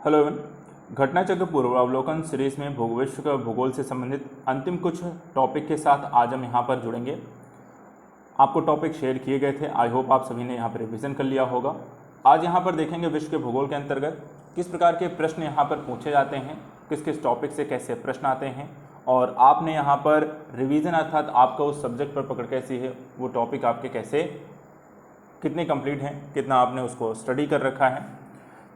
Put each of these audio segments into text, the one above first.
Hello everyone, घटना चक्र पूर्वावलोकन सीरीज में विश्व का भूगोल से संबंधित अंतिम कुछ टॉपिक के साथ आज हम यहाँ पर जुड़ेंगे। आपको टॉपिक शेयर किए गए थे, आई होप आप सभी ने यहाँ पर रिवीजन कर लिया होगा। आज यहाँ पर देखेंगे विश्व के भूगोल के अंतर्गत किस प्रकार के प्रश्न यहाँ पर पूछे जाते हैं, किस किस टॉपिक से कैसे प्रश्न आते हैं और आपने यहाँ पर रिवीजन अर्थात आपका उस सब्जेक्ट पर पकड़ कैसी है, वो टॉपिक आपके कैसे कितने कंप्लीट हैं, कितना आपने उसको स्टडी कर रखा है।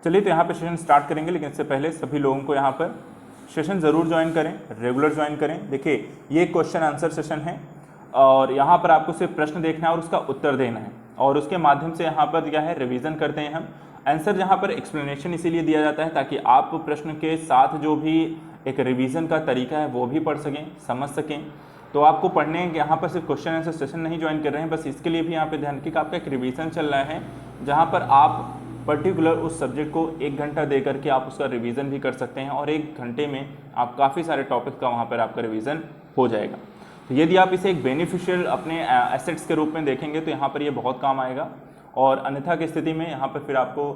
चलिए तो यहाँ पे सेशन स्टार्ट करेंगे, लेकिन इससे पहले सभी लोगों को यहाँ पर सेशन ज़रूर ज्वाइन करें, रेगुलर ज्वाइन करें। देखिए ये क्वेश्चन आंसर सेशन है और यहाँ पर आपको सिर्फ प्रश्न देखना है और उसका उत्तर देना है और उसके माध्यम से यहाँ पर क्या है रिवीजन करते हैं हम। आंसर जहाँ पर एक्सप्लेनेशन इसीलिए दिया जाता है ताकि आप प्रश्न के साथ जो भी एक रिवीजन का तरीका है वो भी पढ़ सकें, समझ सकें। तो आपको पढ़ने यहाँ पर सिर्फ क्वेश्चन आंसर सेशन नहीं ज्वाइन कर रहे हैं, बस इसके लिए भी यहाँ पे ध्यान रखिए कि आपका एक रिवीजन चल रहा है जहाँ पर आप पर्टिकुलर उस सब्जेक्ट को 1 घंटा दे करके आप उसका रिवीजन भी कर सकते हैं और 1 घंटे में आप काफ़ी सारे टॉपिक का वहाँ पर आपका रिवीजन हो जाएगा। तो यदि आप इसे एक बेनिफिशियल अपने एसेट्स के रूप में देखेंगे तो यहाँ पर ये बहुत काम आएगा और अन्यथा की स्थिति में यहाँ पर फिर आपको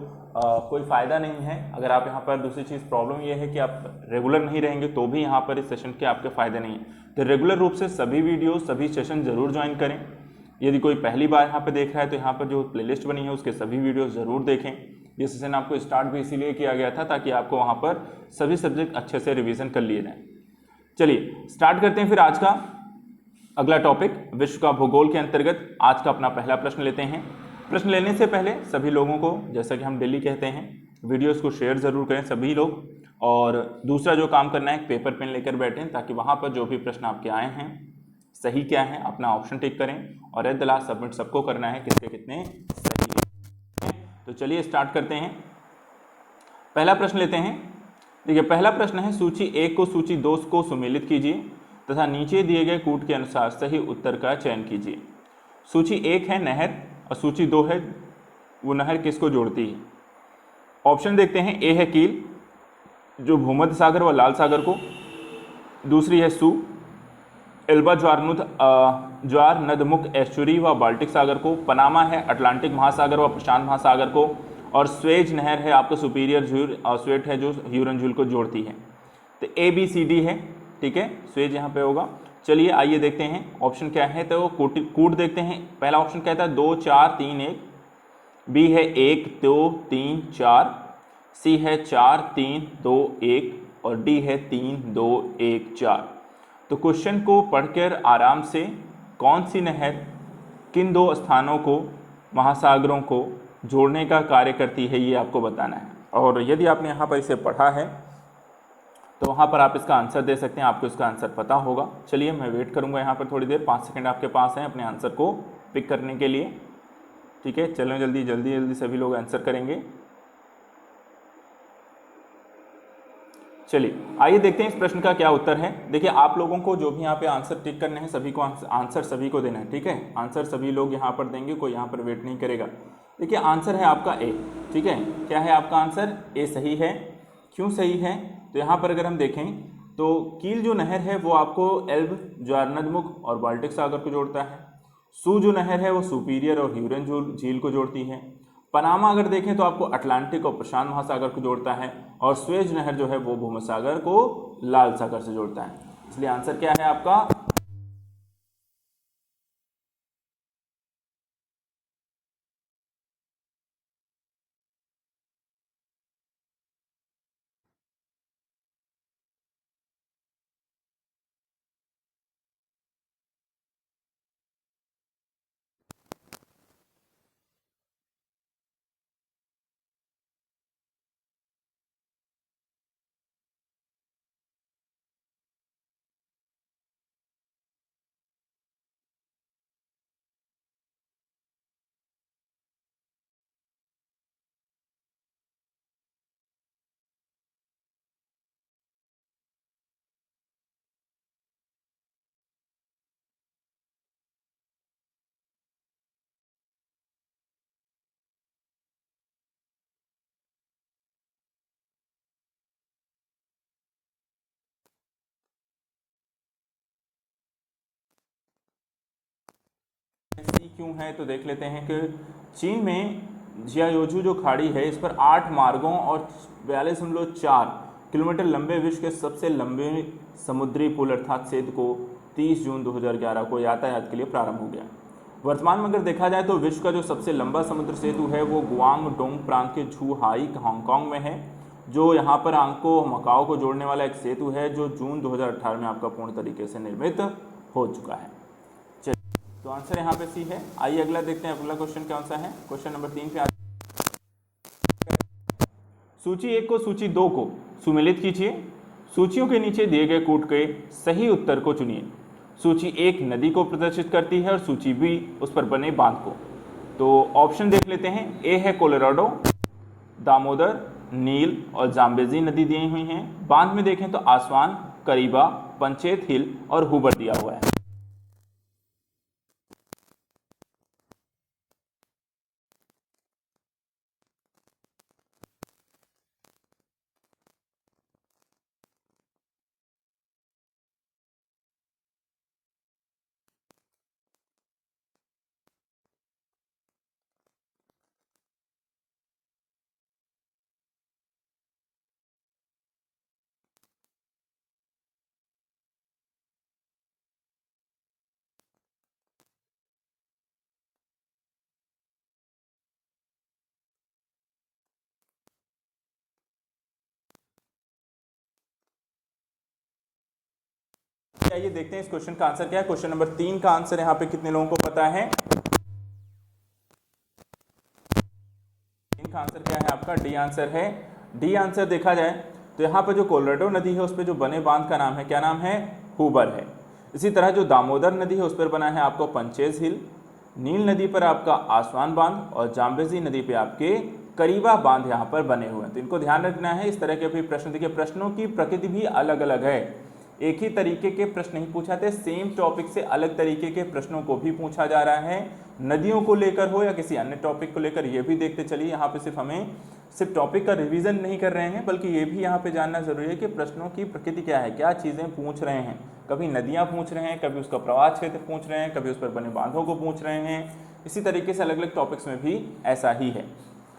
कोई फ़ायदा नहीं है। अगर आप यहाँ पर दूसरी चीज़ प्रॉब्लम ये है कि आप रेगुलर नहीं रहेंगे तो भी यहाँ पर इस सेशन के आपके फ़ायदे नहीं हैं। तो रेगुलर रूप से सभी वीडियो सभी सेशन ज़रूर ज्वाइन करें। यदि कोई पहली बार यहाँ पर देख रहा है तो यहाँ पर जो प्लेलिस्ट बनी है उसके सभी वीडियो ज़रूर देखें। ये सेशन आपको स्टार्ट भी इसीलिए किया गया था ताकि आपको वहाँ पर सभी सब्जेक्ट अच्छे से रिवीजन कर लिए जाएं। चलिए स्टार्ट करते हैं फिर आज का अगला टॉपिक विश्व का भूगोल के अंतर्गत आज का अपना पहला प्रश्न लेते हैं। प्रश्न लेने से पहले सभी लोगों को, जैसा कि हम डेली कहते हैं, वीडियोस को शेयर ज़रूर करें सभी लोग। और दूसरा जो काम करना है, पेपर पेन लेकर बैठें ताकि वहाँ पर जो भी प्रश्न आपके आए हैं सही क्या है अपना ऑप्शन टिक करें और एट द लास्ट सबमिट सबको करना है किसके कितने सही है। तो चलिए स्टार्ट करते हैं। पहला प्रश्न लेते हैं। देखिए पहला प्रश्न है, सूची 1 को सूची 2 को सुमेलित कीजिए तथा नीचे दिए गए कूट के अनुसार सही उत्तर का चयन कीजिए। सूची 1 है नहर और सूची 2 है वो नहर किसको जोड़ती है। ऑप्शन देखते हैं। ए है कील जो भूमध्य सागर व लाल सागर को, दूसरी है सू एल्बा ज्वार नदमुख एस्चुरी व बाल्टिक सागर को, पनामा है अटलांटिक महासागर व प्रशांत महासागर को और स्वेज नहर है आपका सुपीरियर झील और स्वेट है जो ह्यूरन झील को जोड़ती है। तो ए बी सी डी है, ठीक है, स्वेज यहाँ पे होगा। चलिए आइए देखते हैं ऑप्शन क्या है। तो कूट देखते हैं। पहला ऑप्शन कहता है 2 4 3 1, बी है 1 2 3 4, सी है 4 3 2 1 और डी है 3 2 1 4। तो क्वेश्चन को पढ़कर आराम से कौन सी नहर किन 2 स्थानों को, महासागरों को जोड़ने का कार्य करती है ये आपको बताना है। और यदि आपने यहाँ पर इसे पढ़ा है तो वहाँ पर आप इसका आंसर दे सकते हैं, आपको इसका आंसर पता होगा। चलिए मैं वेट करूँगा यहाँ पर थोड़ी देर, 5 सेकंड आपके पास हैं अपने आंसर को पिक करने के लिए, ठीक है। चलो जल्दी जल्दी जल्दी सभी लोग आंसर करेंगे। चलिए आइए देखते हैं इस प्रश्न का क्या उत्तर है। देखिए आप लोगों को जो भी यहाँ पे आंसर टिक करने हैं सभी को आंसर सभी को देना है, ठीक है। आंसर सभी लोग यहाँ पर देंगे, कोई यहाँ पर वेट नहीं करेगा। देखिए आंसर है आपका ए, ठीक है। क्या है आपका आंसर? ए सही है। क्यों सही है? तो यहाँ पर अगर हम देखें तो कील जो नहर है वो आपको एल्ब ज्वारनदमुख और बाल्टिक सागर को जोड़ता है। सू जो नहर है वो सुपीरियर और ह्यूरन झील को जोड़ती है। पनामा अगर देखें तो आपको अटलांटिक और प्रशांत महासागर को जोड़ता है और स्वेज नहर जो है वो भूमध्य सागर को लाल सागर से जोड़ता है। इसलिए आंसर क्या है आपका? सी क्यों है तो देख लेते हैं कि चीन में जियायोजू जो खाड़ी है, इस पर 8 मार्गों और 42.4 किलोमीटर लंबे विश्व के सबसे लंबे समुद्री पुल अर्थात सेतु को 30 जून 2011 को यातायात के लिए प्रारंभ हो गया। वर्तमान में अगर देखा जाए तो विश्व का जो सबसे लंबा समुद्र सेतु है वो गुआंगडोंग प्रांत के झूहाई हांगकांग में है, जो यहाँ पर आंको मकाओ को जोड़ने वाला एक सेतु है, जो जून 2018 में आपका पूर्ण तरीके से निर्मित हो चुका है। चलिए, तो आंसर यहाँ पे सी है। आइए अगला देखते हैं, अगला क्वेश्चन कौन सा है। क्वेश्चन नंबर 3 पे सूची 1 को सूची 2 को सुमेलित कीजिए। सूचियों के नीचे दिए गए कूट के सही उत्तर को चुनिए। सूची 1 नदी को प्रदर्शित करती है और सूची बी उस पर बने बांध को। तो ऑप्शन देख लेते हैं। ए है कोलोराडो, दामोदर, नील और जाम्बेजी नदी दी हुई हैं। बांध में देखें तो आसवान, करीबा, पंचेत हिल और हुबर दिया हुआ है। आइए देखते हैं इस क्वेश्चन का आंसर क्या है। क्वेश्चन नंबर 3 का आंसर यहाँ पे कितने लोगों को पता है? 3 का आंसर क्या है आपका? डी आंसर है। डी आंसर देखा जाए तो यहाँ पर जो कोलोराडो नदी है उस पर जो बने बांध का नाम है, क्या नाम है? हुबर है। इसी तरह जो दामोदर नदी है उस पर बना है आपको पंचेज हिल, नील नदी पर आपका आसवान बांध और जाम्बेजी नदी पे आपके करीबा बांध यहाँ पर बने हुए हैं। तो इनको ध्यान रखना है। इस तरह के भी प्रश्न, देखिए प्रश्नों की प्रकृति भी अलग अलग है, एक ही तरीके के प्रश्न नहीं पूछा जाते, सेम टॉपिक से अलग तरीके के प्रश्नों को भी पूछा जा रहा है। नदियों को लेकर हो या किसी अन्य टॉपिक को लेकर, ये भी देखते चलिए। यहाँ पे सिर्फ टॉपिक का रिवीजन नहीं कर रहे हैं, बल्कि ये भी यहाँ पे जानना जरूरी है कि प्रश्नों की प्रकृति क्या है, क्या चीज़ें पूछ रहे हैं। कभी नदियाँ पूछ रहे हैं, कभी उसका प्रवाह क्षेत्र पूछ रहे हैं, कभी उस पर बने बांधों को पूछ रहे हैं। इसी तरीके से अलग अलग टॉपिक्स में भी ऐसा ही है।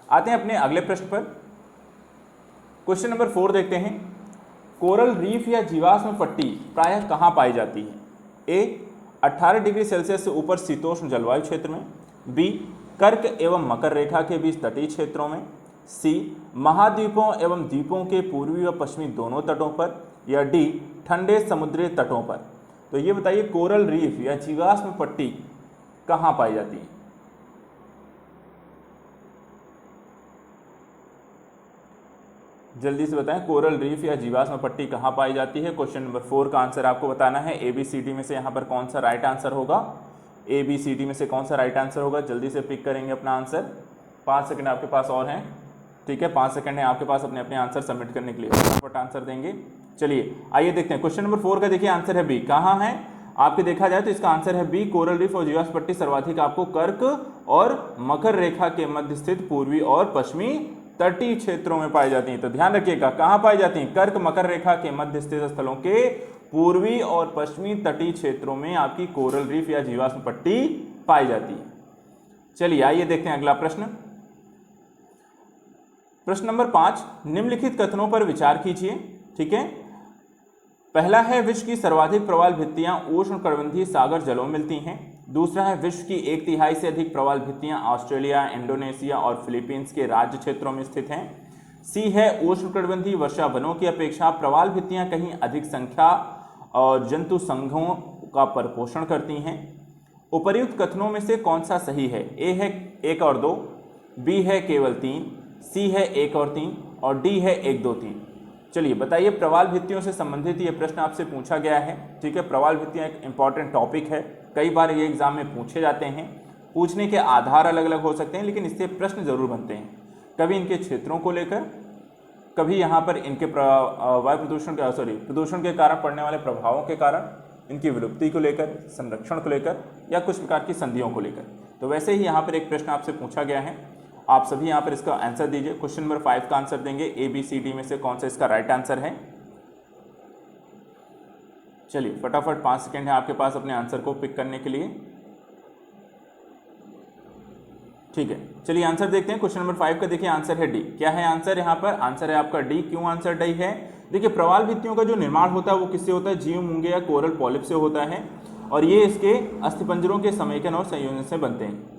आते हैं अपने अगले प्रश्न पर। क्वेश्चन नंबर 4 देखते हैं। कोरल रीफ या जीवाश्म पट्टी प्रायः कहाँ पाई जाती है? ए 18 डिग्री सेल्सियस से ऊपर शीतोष्ण जलवायु क्षेत्र में, बी कर्क एवं मकर रेखा के बीच तटीय क्षेत्रों में, सी महाद्वीपों एवं द्वीपों के पूर्वी व पश्चिमी दोनों तटों पर, या डी ठंडे समुद्री तटों पर। तो ये बताइए कोरल रीफ या जीवाश्म पट्टी कहाँ पाई जाती है? जल्दी से बताएं, कोरल रीफ या जीवाश्म पट्टी कहाँ पाई जाती है? क्वेश्चन नंबर 4 का आंसर आपको बताना है। ए बी सी डी में से यहाँ पर कौन सा राइट आंसर होगा? ए बी सी डी में से कौन सा राइट आंसर होगा? जल्दी से पिक करेंगे अपना आंसर। 5 सेकंड आपके पास और हैं, ठीक है? 5 सेकंड है आपके पास अपने अपने आंसर सबमिट करने के लिए, फटाफट आंसर देंगे। चलिए आइए देखते हैं। क्वेश्चन नंबर 4 का देखिए आंसर है बी। कहाँ है आपके देखा जाए तो इसका आंसर है बी, कोरल रीफ और जीवाश्म पट्टी सर्वाधिक आपको कर्क और मकर रेखा के मध्य स्थित पूर्वी और पश्चिमी तटीय क्षेत्रों में पाई जाती हैं। तो ध्यान रखिएगा, कहाँ पाई जाती हैं? कर्क मकर रेखा के मध्य स्थित स्थलों के पूर्वी और पश्चिमी तटीय क्षेत्रों में आपकी कोरल रीफ या जीवाश्म पट्टी पाई जाती है। चलिए आइए देखते हैं अगला प्रश्न। प्रश्न नंबर 5, निम्नलिखित कथनों पर विचार कीजिए, ठीक है? पहला है विश्व की सर्वाधिक प्रवाल भित्तियां उष्णकटिबंधीय सागर जलों में मिलती हैं। दूसरा है विश्व की 1/3 से अधिक प्रवाल भित्तियां ऑस्ट्रेलिया, इंडोनेशिया और फिलीपींस के राज्य क्षेत्रों में स्थित हैं। सी है उष्णकटिबंधीय वर्षा वनों की अपेक्षा प्रवाल भित्तियां कहीं अधिक संख्या और जंतु संघों का परिपोषण करती हैं। उपर्युक्त कथनों में से कौन सा सही है? ए है 1 और 2, बी है केवल 3, सी है 1 और 3 और डी है 1, 2, 3। चलिए बताइए, प्रवाल भित्तियों से संबंधित ये प्रश्न आपसे पूछा गया है, ठीक है? प्रवाल भित्तियां एक इंपॉर्टेंट टॉपिक है, कई बार ये एग्जाम में पूछे जाते हैं। पूछने के आधार अलग अलग हो सकते हैं, लेकिन इससे प्रश्न जरूर बनते हैं। कभी इनके क्षेत्रों को लेकर, कभी यहाँ पर इनके वायु प्रदूषण के कारण पड़ने वाले प्रभावों के कारण, इनकी विलुप्ति को लेकर, संरक्षण को लेकर, या कुछ प्रकार की संधियों को लेकर। तो वैसे ही यहाँ पर एक प्रश्न आपसे पूछा गया है, आप सभी यहाँ पर इसका आंसर दीजिए। क्वेश्चन नंबर 5 का आंसर देंगे। ए बी सी डी में से कौन सा इसका राइट आंसर है? चलिए फटाफट 5 सेकेंड है आपके पास अपने आंसर को पिक करने के लिए, ठीक है? चलिए आंसर देखते हैं। क्वेश्चन नंबर 5 का देखिए आंसर है डी। क्या है आंसर यहाँ पर? आंसर है आपका डी। क्यों आंसर डी है? देखिए प्रवाल भित्तियों का जो निर्माण होता है वो किससे होता है? जीव मूंगे या कोरल पॉलिप से होता है और ये इसके अस्थिपंजरों के समेकन और संयोजन से बनते हैं।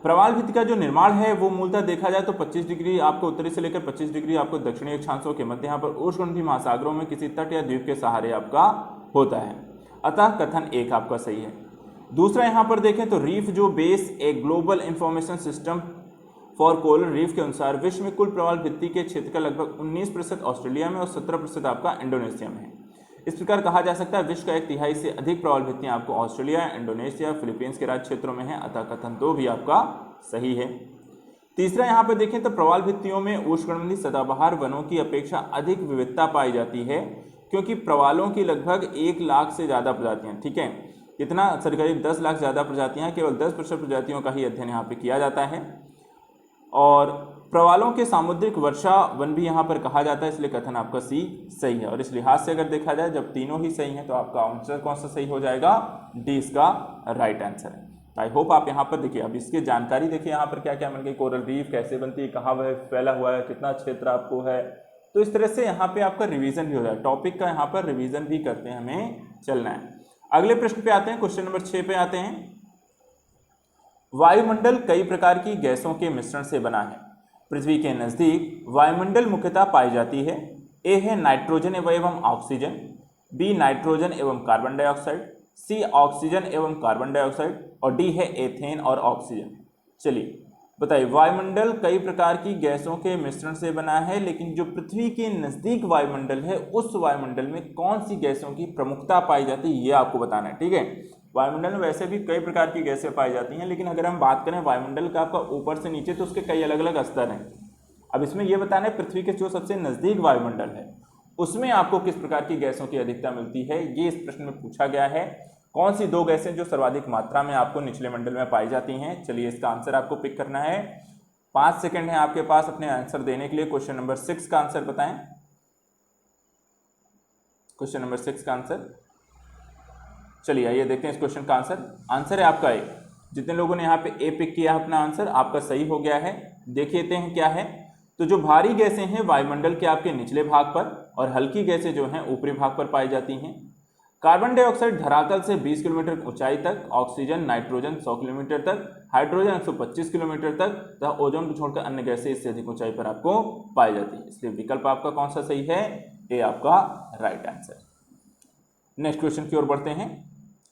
प्रवाल भित्ति का जो निर्माण है वो मूलतः देखा जाए तो 25 डिग्री आपको उत्तरी से लेकर 25 डिग्री आपको दक्षिणी अक्षांशों के मध्य यहाँ पर उष्णकटिबंधीय महासागरों में किसी तट या द्वीप के सहारे आपका होता है। अतः कथन एक आपका सही है। दूसरा यहाँ पर देखें तो रीफ जो base a global information system for coral reef के अनुसार विश्व में कुल प्रवाल भित्ति के क्षेत्र का लगभग 19% ऑस्ट्रेलिया में और 17% आपका इंडोनेशिया में है। इस प्रकार कहा जा सकता है विश्व का 1/3 से अधिक प्रवाल भित्तियां आपको ऑस्ट्रेलिया, इंडोनेशिया, फिलीपींस के राज्य क्षेत्रों में है। अतः कथन 2 भी आपका सही है। तीसरा यहाँ पर देखें तो प्रवाल भित्तियों में उष्णकटिबंधीय सदाबहार वनों की अपेक्षा अधिक विविधता पाई जाती है क्योंकि प्रवालों की लगभग 1 लाख से ज़्यादा प्रजातियाँ, ठीक है, कितना करीब 10 लाख ज़्यादा प्रजातियाँ, केवल 10% प्रजातियों का ही अध्ययन यहाँ पे किया जाता है। और प्रवालों के सामुद्रिक वर्षा वन भी यहाँ पर कहा जाता है, इसलिए कथन आपका सी सही है। और इस लिहाज से अगर देखा जाए जब तीनों ही सही हैं तो आपका आंसर कौन सा सही हो जाएगा? डी इसका राइट आंसर है। आई होप आप यहाँ पर देखिए, अब इसकी जानकारी देखिए यहाँ पर क्या क्या मिल गई, कोरल रीफ कैसे बनती है, कहाँ वह फैला हुआ है, कितना क्षेत्र आपको है। तो इस तरह से यहाँ पे आपका रिवीजन भी हो जाए, टॉपिक का यहाँ पर रिवीजन भी करते हैं हमें चलना है। अगले प्रश्न पे आते हैं, क्वेश्चन नंबर 6 पे आते हैं। वायुमंडल कई प्रकार की गैसों के मिश्रण से बना है। पृथ्वी के नजदीक वायुमंडल मुख्यतः पाई जाती है। ए है नाइट्रोजन एवं ऑक्सीजन, बी नाइट्रोजन एवं कार्बन डाइऑक्साइड, सी ऑक्सीजन एवं कार्बन डाइऑक्साइड और डी है एथेन और ऑक्सीजन। चलिए बताइए, वायुमंडल कई प्रकार की गैसों के मिश्रण से बना है, लेकिन जो पृथ्वी के नजदीक वायुमंडल है उस वायुमंडल में कौन सी गैसों की प्रमुखता पाई जाती है ये आपको बताना है, ठीक है। वायुमंडल में वैसे भी कई प्रकार की गैसें पाई जाती हैं, लेकिन अगर हम बात करें वायुमंडल का आपका ऊपर से नीचे तो उसके कई अलग अलग स्तर हैं। अब इसमें यह बताना है पृथ्वी के जो सबसे नजदीक वायुमंडल है उसमें आपको किस प्रकार की गैसों की अधिकता मिलती है, ये इस प्रश्न में पूछा गया है। कौन सी 2 गैसें जो सर्वाधिक मात्रा में आपको निचले मंडल में पाई जाती हैं? चलिए इसका आंसर आपको पिक करना है। 5 सेकंड है आपके पास अपने आंसर देने के लिए। क्वेश्चन नंबर 6 का आंसर बताएं। क्वेश्चन नंबर 6 का आंसर, चलिए आइए देखते हैं इस क्वेश्चन का आंसर। आंसर है आपका ए। जितने लोगों ने यहाँ पे ए पिक किया अपना आंसर आपका सही हो गया है। देख लेते हैं क्या है। तो जो भारी गैसें हैं वायुमंडल के आपके निचले भाग पर और हल्की गैसें जो हैं ऊपरी भाग पर पाई जाती हैं। कार्बन डाइऑक्साइड धरातल से 20 किलोमीटर ऊंचाई तक, ऑक्सीजन नाइट्रोजन 100 किलोमीटर तक, हाइड्रोजन 125 किलोमीटर तक तथा ओजोन को छोड़कर अन्य गैसें इससे अधिक ऊंचाई पर आपको पाई जाती है। इसलिए विकल्प आपका कौन सा सही है? ए आपका राइट आंसर। नेक्स्ट क्वेश्चन की ओर बढ़ते हैं।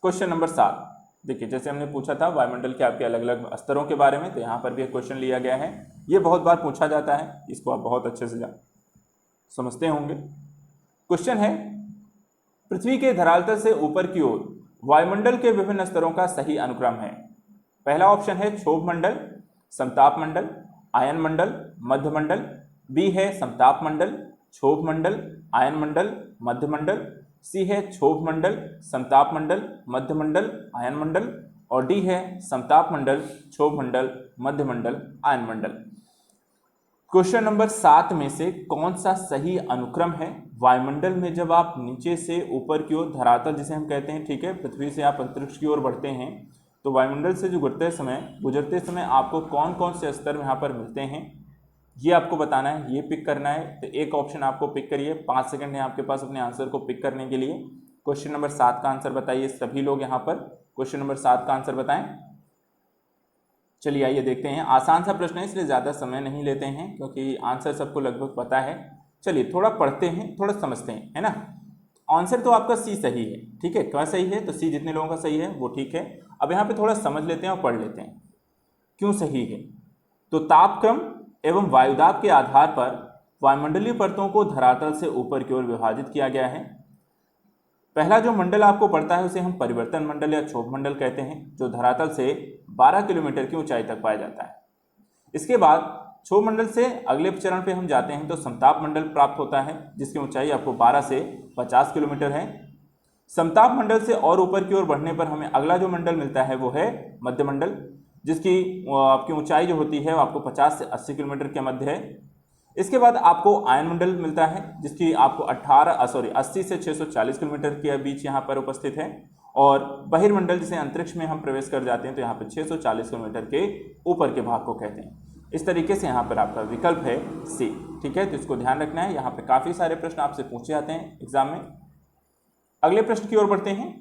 क्वेश्चन नंबर 7 देखिए, जैसे हमने पूछा था वायुमंडल के आपके अलग अलग स्तरों के बारे में, तो यहाँ पर भी एक क्वेश्चन लिया गया है। ये बहुत बार पूछा जाता है, इसको आप बहुत अच्छे से समझते होंगे। क्वेश्चन है, पृथ्वी के धरातल से ऊपर की ओर वायुमंडल के विभिन्न स्तरों का सही अनुक्रम है। पहला ऑप्शन है क्षोभ मंडल, समताप मंडल, आयन मंडल, मध्य मंडल। बी है समताप मंडल, क्षोभ मंडल, आयन मंडल, मध्य मंडल। सी है क्षोभ मंडल, समताप मंडल, मध्य मंडल, आयन मंडल और डी है समताप मंडल, क्षोभ मंडल, मध्य मंडल, आयन मंडल। क्वेश्चन नंबर 7 में से कौन सा सही अनुक्रम है? वायुमंडल में जब आप नीचे से ऊपर की ओर धरातल जिसे हम कहते हैं, ठीक है, पृथ्वी से आप अंतरिक्ष की ओर बढ़ते हैं तो वायुमंडल से जो गुजरते समय आपको कौन कौन से स्तर यहाँ पर मिलते हैं ये आपको बताना है, ये पिक करना है। तो एक ऑप्शन आपको पिक करिए। 5 सेकंड है आपके पास अपने आंसर को पिक करने के लिए। क्वेश्चन नंबर 7 का आंसर बताइए सभी लोग यहाँ पर। क्वेश्चन नंबर 7 का आंसर बताएं। चलिए आइए देखते हैं। आसान सा प्रश्न है इसलिए ज़्यादा समय नहीं लेते हैं क्योंकि आंसर सबको लगभग पता है। चलिए थोड़ा पढ़ते हैं, थोड़ा समझते हैं, है ना। आंसर तो आपका सी सही है, ठीक है। क्या सही है? तो सी जितने लोगों का सही है वो ठीक है। अब यहाँ पे थोड़ा समझ लेते हैं और पढ़ लेते हैं क्यों सही है। तो तापक्रम एवं वायुदाब के आधार पर वायुमंडलीय परतों को धरातल से ऊपर की ओर विभाजित किया गया है। पहला जो मंडल आपको पड़ता है उसे हम परिवर्तन मंडल या क्षोभ मंडल कहते हैं, जो धरातल से 12 किलोमीटर की ऊंचाई तक पाया जाता है। इसके बाद क्षोभ मंडल से अगले चरण पे हम जाते हैं तो समताप मंडल प्राप्त होता है, जिसकी ऊंचाई आपको 12 से 50 किलोमीटर है। समताप मंडल से और ऊपर की ओर बढ़ने पर हमें अगला जो मंडल मिलता है वो है मध्य मंडल, जिसकी आपकी ऊंचाई जो होती है वो आपको 50 से 80 किलोमीटर के मध्य है। इसके बाद आपको आयन मंडल मिलता है जिसकी आपको 80 से 640 किलोमीटर के बीच यहाँ पर उपस्थित है। और बहिर्मंडल जिसे अंतरिक्ष में हम प्रवेश कर जाते हैं तो यहाँ पर 640 किलोमीटर के ऊपर के भाग को कहते हैं। इस तरीके से यहाँ पर आपका विकल्प है सी। ठीक है, तो इसको ध्यान रखना है। यहाँ पे काफ़ी सारे प्रश्न आपसे पूछे जाते हैं एग्जाम में। अगले प्रश्न की ओर बढ़ते हैं।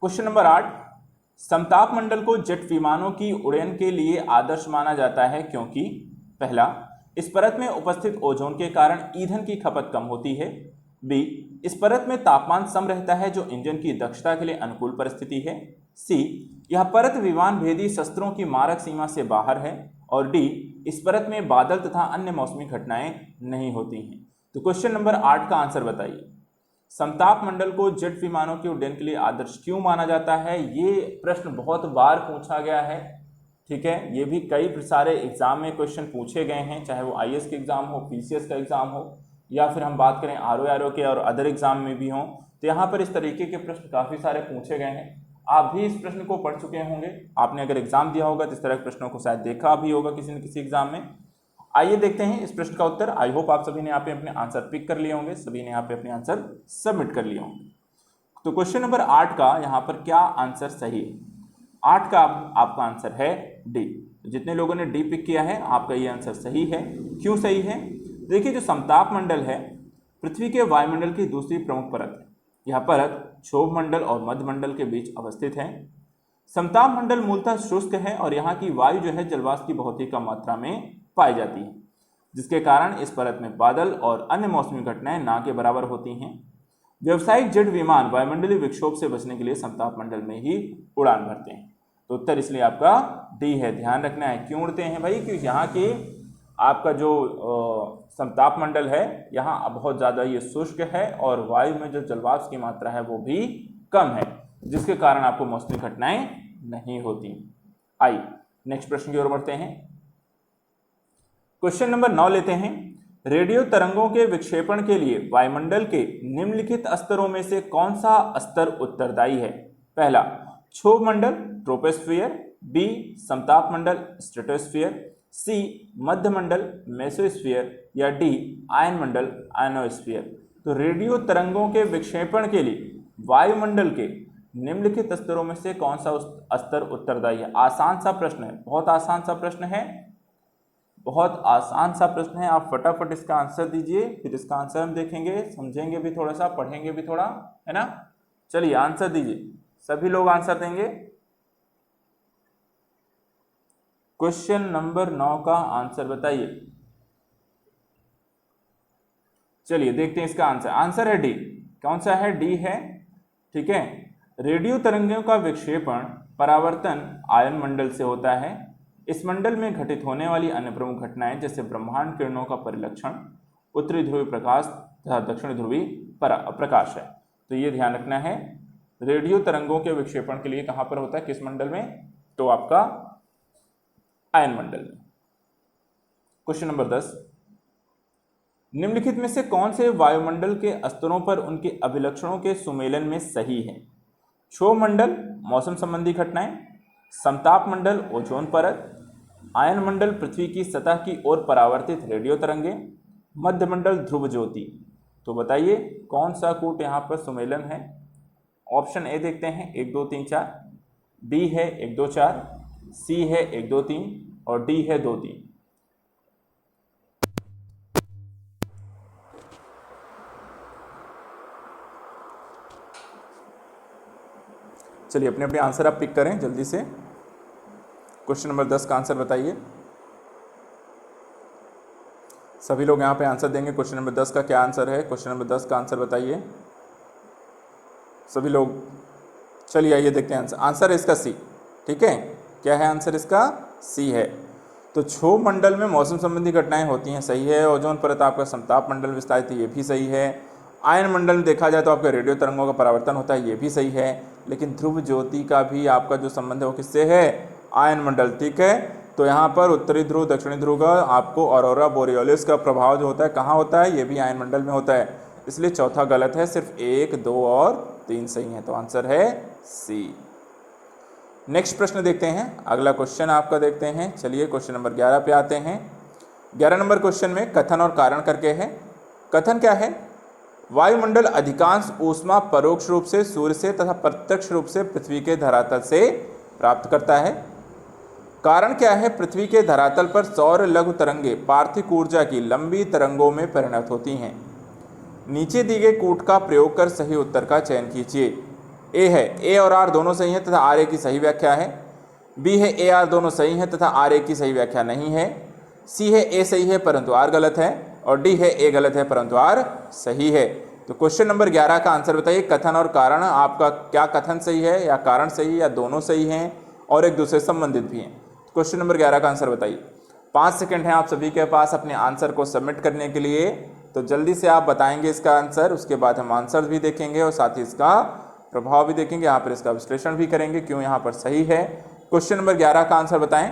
क्वेश्चन नंबर 8, समताप मंडल को जेट विमानों की उड़ान के लिए आदर्श माना जाता है क्योंकि पहला, इस परत में उपस्थित ओजोन के कारण ईंधन की खपत कम होती है। बी, इस परत में तापमान सम रहता है जो इंजन की दक्षता के लिए अनुकूल परिस्थिति है। सी, यह परत विमान भेदी शस्त्रों की मारक सीमा से बाहर है। और डी, इस परत में बादल तथा अन्य मौसमी घटनाएं नहीं होती हैं। तो क्वेश्चन नंबर 8 का आंसर बताइए। समताप मंडल को जेट विमानों के उड्डयन के लिए आदर्श क्यों माना जाता है? ये प्रश्न बहुत बार पूछा गया है। ठीक है, ये भी कई सारे एग्जाम में क्वेश्चन पूछे गए हैं, चाहे वो आईएएस के एग्जाम हो, पीसीएस का एग्जाम हो, या फिर हम बात करें आरओ के और अदर एग्जाम में भी हों। तो यहाँ पर इस तरीके के प्रश्न काफ़ी सारे पूछे गए हैं। आप भी इस प्रश्न को पढ़ चुके होंगे, आपने अगर एग्जाम दिया होगा तो इस तरह के प्रश्नों को शायद देखा भी होगा किसी न किसी एग्जाम में। आइए देखते हैं इस प्रश्न का उत्तर। आई होप आप सभी ने यहाँ पे अपने आंसर पिक कर लिए होंगे, सभी ने यहाँ पे अपने आंसर सबमिट कर लिए होंगे। तो क्वेश्चन नंबर 8 का यहाँ पर क्या आंसर सही है? 8 का आपका आंसर है डी। जितने लोगों ने डी पिक किया है आपका ये आंसर सही है। क्यों सही है? देखिए, जो समताप मंडल है पृथ्वी के वायुमंडल की दूसरी प्रमुख परत है। यह परत क्षोभ मंडल और मध्य मंडल के बीच अवस्थित है। समताप मंडल मूलतः शुष्क है और यहाँ की वायु जो है जलवाष्प की बहुत ही कम मात्रा में पाई जाती है, जिसके कारण इस परत में बादल और अन्य मौसमी घटनाएं ना के बराबर होती हैं। व्यावसायिक जेट विमान वायुमंडलीय विक्षोभ से बचने के लिए समताप मंडल में ही उड़ान भरते हैं। तो उत्तर इसलिए आपका डी है। ध्यान रखना है क्यों उड़ते हैं भाई, क्योंकि यहाँ के आपका जो समताप मंडल है यहाँ बहुत ज़्यादा ये शुष्क है और वायु में जो जलवाष्प की मात्रा है वो भी कम है, जिसके कारण आपको मौसमी घटनाएं नहीं होती। आई नेक्स्ट प्रश्न की ओर बढ़ते हैं। क्वेश्चन नंबर 9 लेते हैं। रेडियो तरंगों के विक्षेपण के लिए वायुमंडल के निम्नलिखित स्तरों में से कौन सा स्तर उत्तरदायी है? पहला, क्षोभ मंडल ट्रोपोस्फियर, बी समताप मंडल स्ट्रेटोस्फियर, सी मध्य मंडल मेसोस्फियर, या डी आयन मंडल आयनोस्फियर। तो रेडियो तरंगों के विक्षेपण के लिए वायुमंडल के निम्नलिखित स्तरों में से कौन सा स्तर उत्तरदायी है? आसान सा प्रश्न है, बहुत आसान सा प्रश्न है, बहुत आसान सा प्रश्न है। आप फटाफट इसका आंसर दीजिए, फिर इसका आंसर हम देखेंगे, समझेंगे भी थोड़ा सा, पढ़ेंगे भी थोड़ा, है ना। चलिए आंसर दीजिए, सभी लोग आंसर देंगे। क्वेश्चन नंबर 9 का आंसर बताइए। चलिए देखते हैं इसका आंसर। आंसर है डी। कौन सा है? डी है। ठीक है, रेडियो तरंगों का विक्षेपण परावर्तन आयन मंडल से होता है। इस मंडल में घटित होने वाली अन्य प्रमुख घटनाएं जैसे ब्रह्मांड किरणों का परिलक्षण, उत्तरी ध्रुवीय प्रकाश तथा दक्षिण ध्रुवीय प्रकाश है। तो ये ध्यान रखना है, रेडियो तरंगों के विक्षेपण के लिए कहां पर होता है, किस मंडल में? तो आपका आयन मंडल में। क्वेश्चन नंबर 10, निम्नलिखित में से कौन से वायुमंडल के स्तरों पर उनके अभिलक्षणों के सुमेलन में सही है? क्षोभ मंडल मौसम संबंधी घटनाएं, समताप मंडल ओजोन परत, आयन मंडल पृथ्वी की सतह की ओर परावर्तित रेडियो तरंगे, मध्य मंडल ध्रुव ज्योति। तो बताइए कौन सा कूट यहाँ पर सुमेलन है? ऑप्शन ए देखते हैं 1 2 3 4, बी है 1 2 4, सी है 1 2 3 और डी है 2 3। चलिए अपने अपने आंसर आप पिक करें जल्दी से। क्वेश्चन नंबर 10 का आंसर बताइए। सभी लोग यहाँ पे आंसर देंगे। क्वेश्चन नंबर 10 का क्या आंसर है? क्वेश्चन नंबर 10 का आंसर बताइए सभी लोग। चलिए आइए देखते हैं आंसर। आंसर है इसका सी। ठीक है, क्या है आंसर इसका? सी है। तो क्षोभ मंडल में मौसम संबंधी घटनाएं होती हैं, सही है। ओजोन परत आपका समताप मंडल विस्तारित है, ये भी सही है। आयन मंडल में देखा जाए तो आपका रेडियो तरंगों का परावर्तन होता है, ये भी सही है। लेकिन ध्रुव ज्योति का भी आपका जो संबंध है वो किससे है? आयन मंडल। ठीक है, तो यहाँ पर उत्तरी ध्रुव दक्षिणी ध्रुव का आपको ऑरोरा बोरियोलिस का प्रभाव जो होता है कहाँ होता है? ये भी आयन मंडल में होता है। इसलिए चौथा गलत है, सिर्फ 1 2 और 3 सही है। तो आंसर है सी। नेक्स्ट प्रश्न देखते हैं, अगला क्वेश्चन आपका देखते हैं। चलिए क्वेश्चन नंबर 11 पे आते हैं। 11 नंबर क्वेश्चन में कथन और कारण करके है। कथन क्या है? वायुमंडल अधिकांश ऊष्मा परोक्ष रूप से सूर्य से तथा प्रत्यक्ष रूप से पृथ्वी के धरातल से प्राप्त करता है। कारण क्या है? पृथ्वी के धरातल पर सौर लघु तरंगे पार्थिव ऊर्जा की लंबी तरंगों में परिणत होती हैं। नीचे दिए गए कूट का प्रयोग कर सही उत्तर का चयन कीजिए। ए है, ए और आर दोनों सही हैं तथा आर ए की सही व्याख्या है। बी है, ए आर दोनों सही हैं तथा आर ए की सही व्याख्या नहीं है। सी है, ए सही है परंतु आर गलत है। और डी है, ए गलत है परंतु आर सही है। तो क्वेश्चन नंबर 11 का आंसर बताइए। कथन और कारण, आपका क्या कथन सही है या कारण सही है या दोनों सही हैं और एक दूसरे से संबंधित भी हैं? क्वेश्चन नंबर 11 का आंसर बताइए। 5 सेकंड हैं आप सभी के पास अपने आंसर को सबमिट करने के लिए, तो जल्दी से आप बताएंगे इसका आंसर। उसके बाद हम आंसर भी देखेंगे और साथ ही इसका प्रभाव भी देखेंगे, यहाँ पर इसका विश्लेषण भी करेंगे क्यों यहाँ पर सही है। क्वेश्चन नंबर 11 का आंसर बताएं।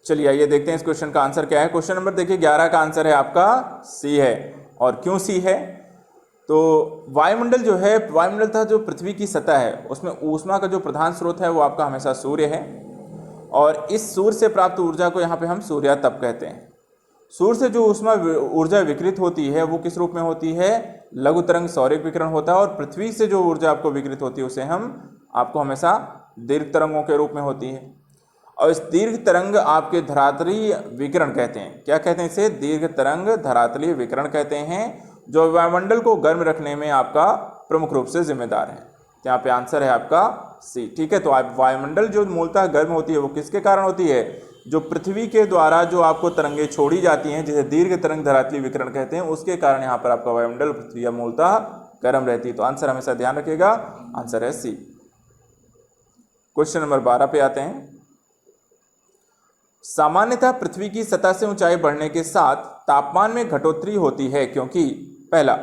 चलिए आइए देखते हैं इस क्वेश्चन का आंसर क्या है। क्वेश्चन नंबर देखिए 11 का आंसर है आपका सी है। और क्यों सी है? तो वायुमंडल जो है, वायुमंडल तथा जो पृथ्वी की सतह है उसमें ऊष्मा का जो प्रधान स्रोत है वो आपका हमेशा सूर्य है। और इस सूर्य से प्राप्त ऊर्जा को यहाँ पे हम सूर्यातप कहते हैं। सूर्य से जो ऊर्जा विकिरित होती है वो किस रूप में होती है? लघु तरंग सौरिक विकिरण होता है। और पृथ्वी से जो ऊर्जा आपको विकिरित होती है उसे हम आपको हमेशा दीर्घ तरंगों के रूप में होती है। और इस दीर्घ तरंग आपके धरातलीय विकिरण कहते हैं। क्या कहते हैं इसे? दीर्घ तरंग धरातलीय विकिरण कहते हैं, जो वायुमंडल को गर्म रखने में आपका प्रमुख रूप से जिम्मेदार है। तो यहाँ पे आंसर है आपका सी। ठीक है, तो आप वायुमंडल जो मूलतः गर्म होती है वो किसके कारण होती है? जो पृथ्वी के द्वारा जो आपको तरंगे छोड़ी जाती हैं, जिसे दीर्घ तरंग धरातलीय विकिरण कहते हैं, उसके कारण यहाँ पर आपका वायुमंडल पृथ्वी मूलतः गर्म रहती है। तो आंसर हमेशा ध्यान रखिएगा, आंसर है सी। क्वेश्चन नंबर 12 पे आते हैं। सामान्यतः पृथ्वी की सतह से ऊंचाई बढ़ने के साथ तापमान में घटोत्तरी होती है क्योंकि पहला,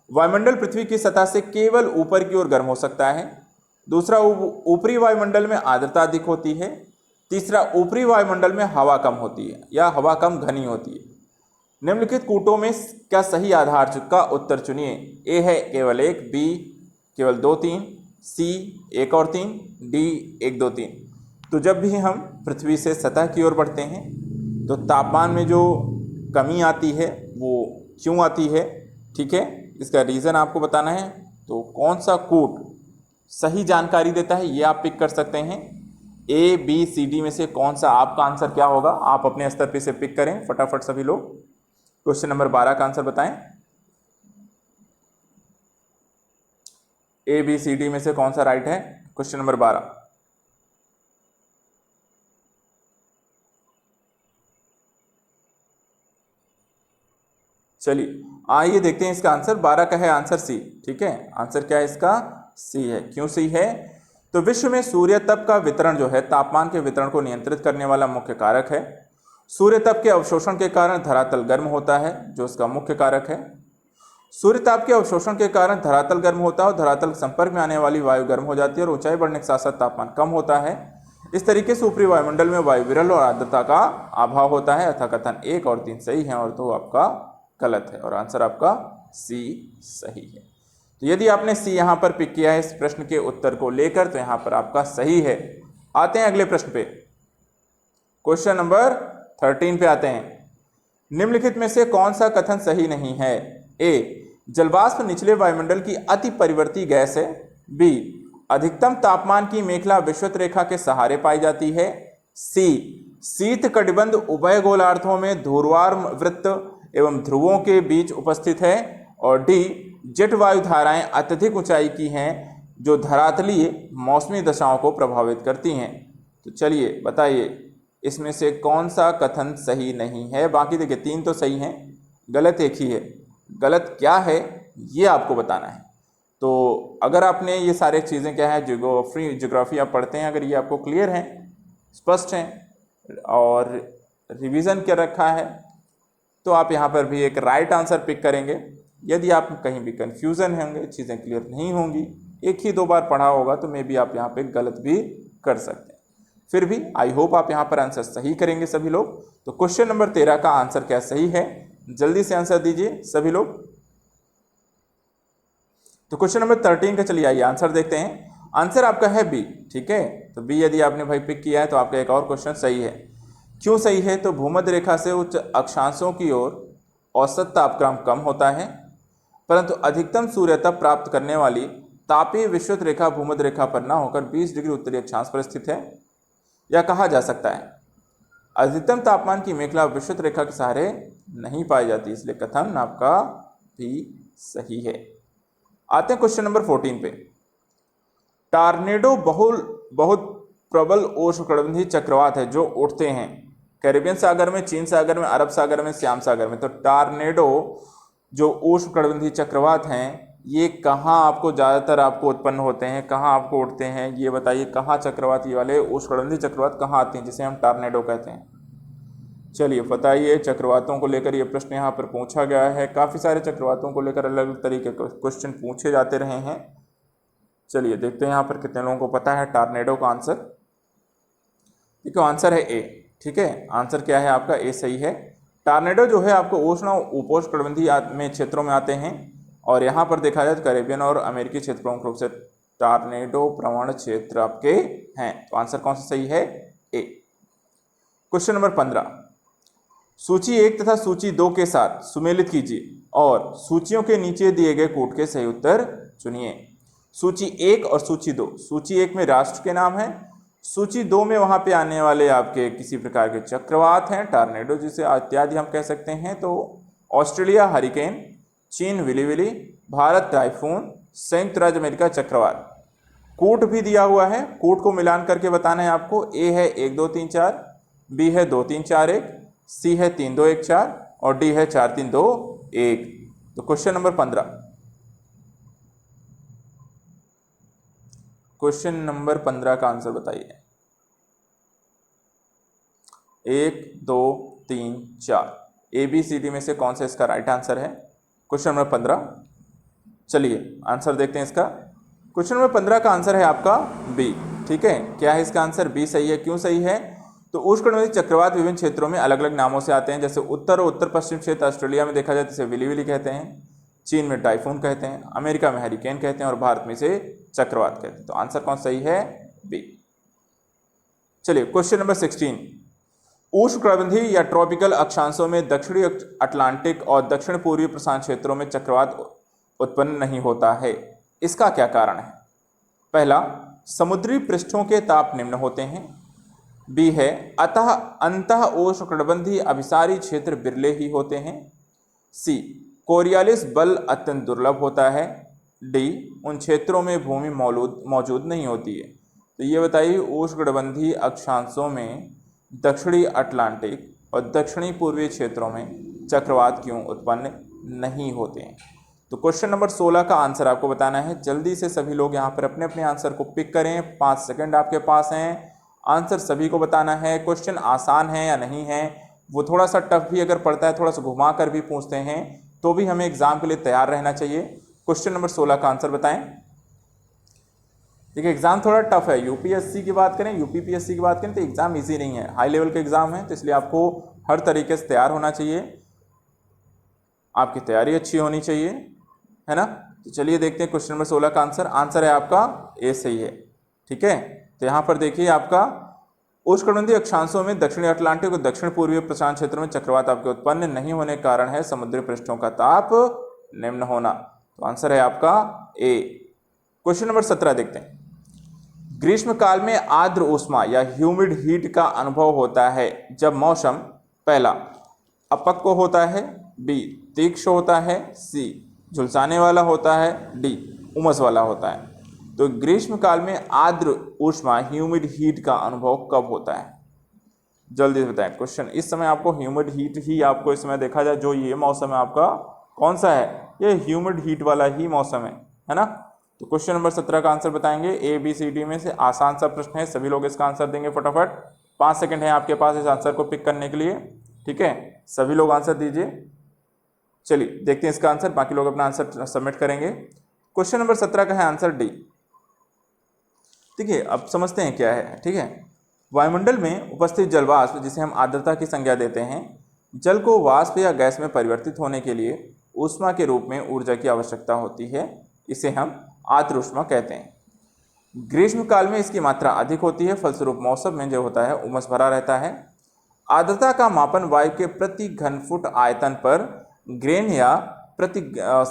वायुमंडल पृथ्वी की सतह से केवल ऊपर की ओर गर्म हो सकता है। दूसरा, ऊपरी वायुमंडल में आर्द्रता अधिक होती है। तीसरा, ऊपरी वायुमंडल में हवा कम होती है या हवा कम घनी होती है। निम्नलिखित कूटों में क्या सही आधार का उत्तर चुनिए। ए है केवल 1, बी केवल 2 3, सी 1 और 3, डी 1 2 3। तो जब भी हम पृथ्वी से सतह की ओर बढ़ते हैं तो तापमान में जो कमी आती है वो क्यों आती है? ठीक है, इसका रीज़न आपको बताना है। तो कौन सा कूट सही जानकारी देता है ये आप पिक कर सकते हैं। ए बी सी डी में से कौन सा आपका आंसर क्या होगा, आप अपने स्तर पे से पिक करें फटाफट सभी लोग। क्वेश्चन नंबर 12 का आंसर बताएं। ए बी सी डी में से कौन सा राइट है? Question number 12। चलिए आइए देखते हैं इसका आंसर। 12 का है आंसर सी। ठीक है, आंसर क्या है इसका? सी है। क्यों सी है? तो विश्व में सूर्य तप का वितरण जो है तापमान के वितरण को नियंत्रित करने वाला मुख्य कारक है। सूर्य तप के अवशोषण के कारण धरातल गर्म होता है, जो इसका मुख्य कारक है। सूर्य ताप के अवशोषण के कारण धरातल गर्म होता है और धरातल के संपर्क में आने वाली वायु गर्म हो जाती है और ऊंचाई बढ़ने के साथ साथ तापमान कम होता है। इस तरीके से ऊपरी वायुमंडल में वायु विरल और आर्द्रता का अभाव होता है। अतः कथन 1 और 3 सही है और 2 आपका गलत है और आंसर आपका सी सही है। तो यदि आपने सी यहाँ पर पिक किया है इस प्रश्न के उत्तर को लेकर तो यहाँ पर आपका सही है। आते हैं अगले प्रश्न पे, क्वेश्चन नंबर 13 पे आते हैं। निम्नलिखित में से कौन सा कथन सही नहीं है? ए, जलवाष्प निचले वायुमंडल की अति परिवर्ती गैस है। बी, अधिकतम तापमान की मेखला विषुवत रेखा के सहारे पाई जाती है। सी, शीत कटिबंध उभय गोलार्धों में ध्रुवार वृत्त एवं ध्रुवों के बीच उपस्थित है। और डी, जेट वायु धाराएं अत्यधिक ऊंचाई की हैं जो धरातलीय मौसमी दशाओं को प्रभावित करती हैं। तो चलिए बताइए इसमें से कौन सा कथन सही नहीं है? बाकी देखिए 3 तो सही हैं, गलत एक ही है। गलत क्या है ये आपको बताना है। तो अगर आपने ये सारे चीज़ें क्या है ज्योग्राफी आप पढ़ते हैं, अगर ये आपको क्लियर हैं, स्पष्ट हैं और रिवीजन कर रखा है तो आप यहाँ पर भी एक राइट आंसर पिक करेंगे। यदि आप कहीं भी कन्फ्यूज़न होंगे, चीज़ें क्लियर नहीं होंगी, एक ही 2 बार पढ़ा होगा तो मे बी आप यहाँ पे गलत भी कर सकते हैं। फिर भी आई होप आप यहाँ पर आंसर सही करेंगे सभी लोग। तो क्वेश्चन नंबर 13 का आंसर क्या सही है? जल्दी से आंसर दीजिए सभी लोग। तो क्वेश्चन नंबर 13 का चलिए आइए आंसर देखते हैं। आंसर आपका है बी। ठीक है, तो बी यदि आपने भाई पिक किया है तो आपका एक और क्वेश्चन सही है। क्यों सही है? तो भूमध्य रेखा से उच्च अक्षांशों की ओर औसत तापक्रम कम होता है, परंतु अधिकतम सूर्यता प्राप्त करने वाली तापीय विषुवत रेखा भूमध्य रेखा पर न होकर 20 डिग्री उत्तरी अक्षांश पर स्थित है। या कहा जा सकता है अधिकतम तापमान की मेखला विषुवत रेखा के सहारे नहीं पाई जाती, इसलिए कथन आपका भी सही है। आते हैं क्वेश्चन नंबर 14 पे। टॉर्नेडो बहुत प्रबल उष्णकटिबंधीय चक्रवात है जो उठते हैं कैरिबियन सागर में, चीन सागर में, अरब सागर में, श्याम सागर में। तो टॉर्नेडो जो उष्णकटिबंधीय चक्रवात हैं ये कहाँ आपको ज़्यादातर आपको उत्पन्न होते हैं, कहाँ आपको उठते हैं, ये बताइए। कहाँ चक्रवात ये वाले उष्णकटिबंधीय चक्रवात कहाँ आते हैं जिसे हम टॉर्नेडो कहते हैं? चलिए बताइए। चक्रवातों को लेकर ये प्रश्न यहाँ पर पूछा गया है। काफ़ी सारे चक्रवातों को लेकर अलग अलग तरीके के क्वेश्चन पूछे जाते रहे हैं। चलिए देखते हैं यहाँ पर कितने लोगों को पता है टॉर्नेडो का आंसर। देखो आंसर है ए। ठीक है, आंसर क्या है आपका? ए सही है। टॉर्नेडो जो है आपको उष्ण और उपोष्णकटिबंधीय में क्षेत्रों में आते हैं और यहाँ पर देखा जाए तो कैरेबियन और अमेरिकी क्षेत्र प्रमुख रूप से टॉर्नेडो प्रवण क्षेत्र आपके हैं। तो आंसर कौन सा सही है? ए। Question number 15। सूची 1 तथा सूची 2 के साथ सुमेलित कीजिए और सूचियों के नीचे दिए गए कूट के सही उत्तर चुनिए। सूची 1 और सूची 2। सूची 1 में राष्ट्र के नाम है, सूची 2 में वहां पे आने वाले आपके किसी प्रकार के चक्रवात हैं, टॉर्नेडो जिसे इत्यादि हम कह सकते हैं। तो ऑस्ट्रेलिया हरिकेन, चीन विलीविली, भारत टाइफून, संयुक्त राज्य अमेरिका चक्रवात। कूट भी दिया हुआ है, कूट को मिलान करके बताना है आपको। ए है 1 2 3 4, बी है 2 3 4 1, सी है 3 2 1 4 और डी है 4 3 2 1। तो क्वेश्चन नंबर 15। क्वेश्चन नंबर 15 का आंसर बताइए। 1 2 3 4 ABCD में से कौन सा इसका राइट आंसर है? Question number 15। चलिए आंसर देखते हैं इसका। क्वेश्चन नंबर 15 का आंसर है आपका बी। ठीक है, क्या है इसका आंसर? बी सही है। क्यों सही है? तो उष्णकटिबंधीय चक्रवात विभिन्न क्षेत्रों में अलग अलग नामों से आते हैं। जैसे उत्तर और उत्तर पश्चिम क्षेत्र ऑस्ट्रेलिया में देखा जाए तो इसे विलीविली कहते हैं, चीन में टाइफून कहते हैं, अमेरिका में हरिकेन कहते हैं और भारत में इसे चक्रवात कहते हैं। तो आंसर कौन सही है? बी। चलिए क्वेश्चन नंबर 16। उष्णकटिबंधीय या ट्रॉपिकल अक्षांशों में दक्षिणी अटलांटिक और दक्षिण पूर्वी प्रशांत क्षेत्रों में चक्रवात उत्पन्न नहीं होता है। इसका क्या कारण है? पहला, समुद्री पृष्ठों के ताप निम्न होते हैं। बी है अंतः उष्णकटिबंधीय अभिसारी क्षेत्र बिरले ही होते हैं। सी, कोरियालिस बल अत्यंत दुर्लभ होता है। डी, उन क्षेत्रों में भूमि मौजूद नहीं होती है। तो ये बताइए उष्णकटिबंधीय अक्षांशों में दक्षिणी अटलांटिक और दक्षिणी पूर्वी क्षेत्रों में चक्रवात क्यों उत्पन्न नहीं होते हैं? तो क्वेश्चन नंबर 16 का आंसर आपको बताना है। जल्दी से सभी लोग यहाँ पर अपने अपने आंसर को पिक करें। 5 सेकंड आपके पास हैं। आंसर सभी को बताना है। क्वेश्चन आसान है या नहीं है, वो थोड़ा सा टफ भी अगर पड़ता है, थोड़ा सा घुमा कर भी पूछते हैं तो भी हमें एग्जाम के लिए तैयार रहना चाहिए। क्वेश्चन नंबर 16 का आंसर बताएं। देखिए एग्जाम थोड़ा टफ है। यूपीएससी की बात करें, यूपीपीएससी की बात करें तो एग्जाम इजी नहीं है, हाई लेवल के एग्जाम है। तो इसलिए आपको हर तरीके से तैयार होना चाहिए, आपकी तैयारी अच्छी होनी चाहिए, है ना। तो चलिए देखते हैं क्वेश्चन नंबर 16 का आंसर। आंसर है आपका ए सही है। ठीक है, तो यहाँ पर देखिए आपका उष्णकटिबंधीय अक्षांशों में दक्षिणी अटलांटिक और दक्षिण पूर्वी प्रशांत क्षेत्र में चक्रवात आपके उत्पन्न नहीं होने के कारण है समुद्री पृष्ठों का ताप निम्न होना। तो आंसर है आपका ए। क्वेश्चन नंबर 17 देखते हैं। ग्रीष्म काल में आर्द्र ऊष्मा या ह्यूमिड हीट का अनुभव होता है जब मौसम पहला अपक्व होता है, बी तीक्ष्ण होता है, सी झुलसाने वाला होता है, डी उमस वाला होता है। तो ग्रीष्म काल में आर्द्र ऊष्मा ह्यूमिड हीट का अनुभव कब होता है? जल्दी से बताएं। क्वेश्चन इस समय आपको ह्यूमिड हीट ही आपको इस समय देखा जाए, जो ये मौसम है आपका कौन सा है? ये ह्यूमिड हीट वाला ही मौसम है ना। तो क्वेश्चन नंबर 17 का आंसर बताएंगे। ABCD में से आसान सा प्रश्न है, सभी लोग इसका आंसर देंगे फटाफट। 5 सेकंड है आपके पास इस आंसर को पिक करने के लिए। ठीक है, सभी लोग आंसर दीजिए। चलिए देखते हैं इसका आंसर, बाकी लोग अपना आंसर सबमिट करेंगे। क्वेश्चन नंबर 17 का है आंसर डी। देखिए अब समझते हैं क्या है। ठीक है, वायुमंडल में उपस्थित जलवाष्प जिसे हम आर्द्रता की संज्ञा देते हैं, जल को वाष्प या गैस में परिवर्तित होने के लिए ऊष्मा के रूप में ऊर्जा की आवश्यकता होती है। इसे हम आर्द्र ऊष्मा कहते हैं। ग्रीष्म काल में इसकी मात्रा अधिक होती है, फलस्वरूप मौसम में जो होता है उमस भरा रहता है। आर्द्रता का मापन वायु के प्रति घन फुट आयतन पर ग्रेन या प्रति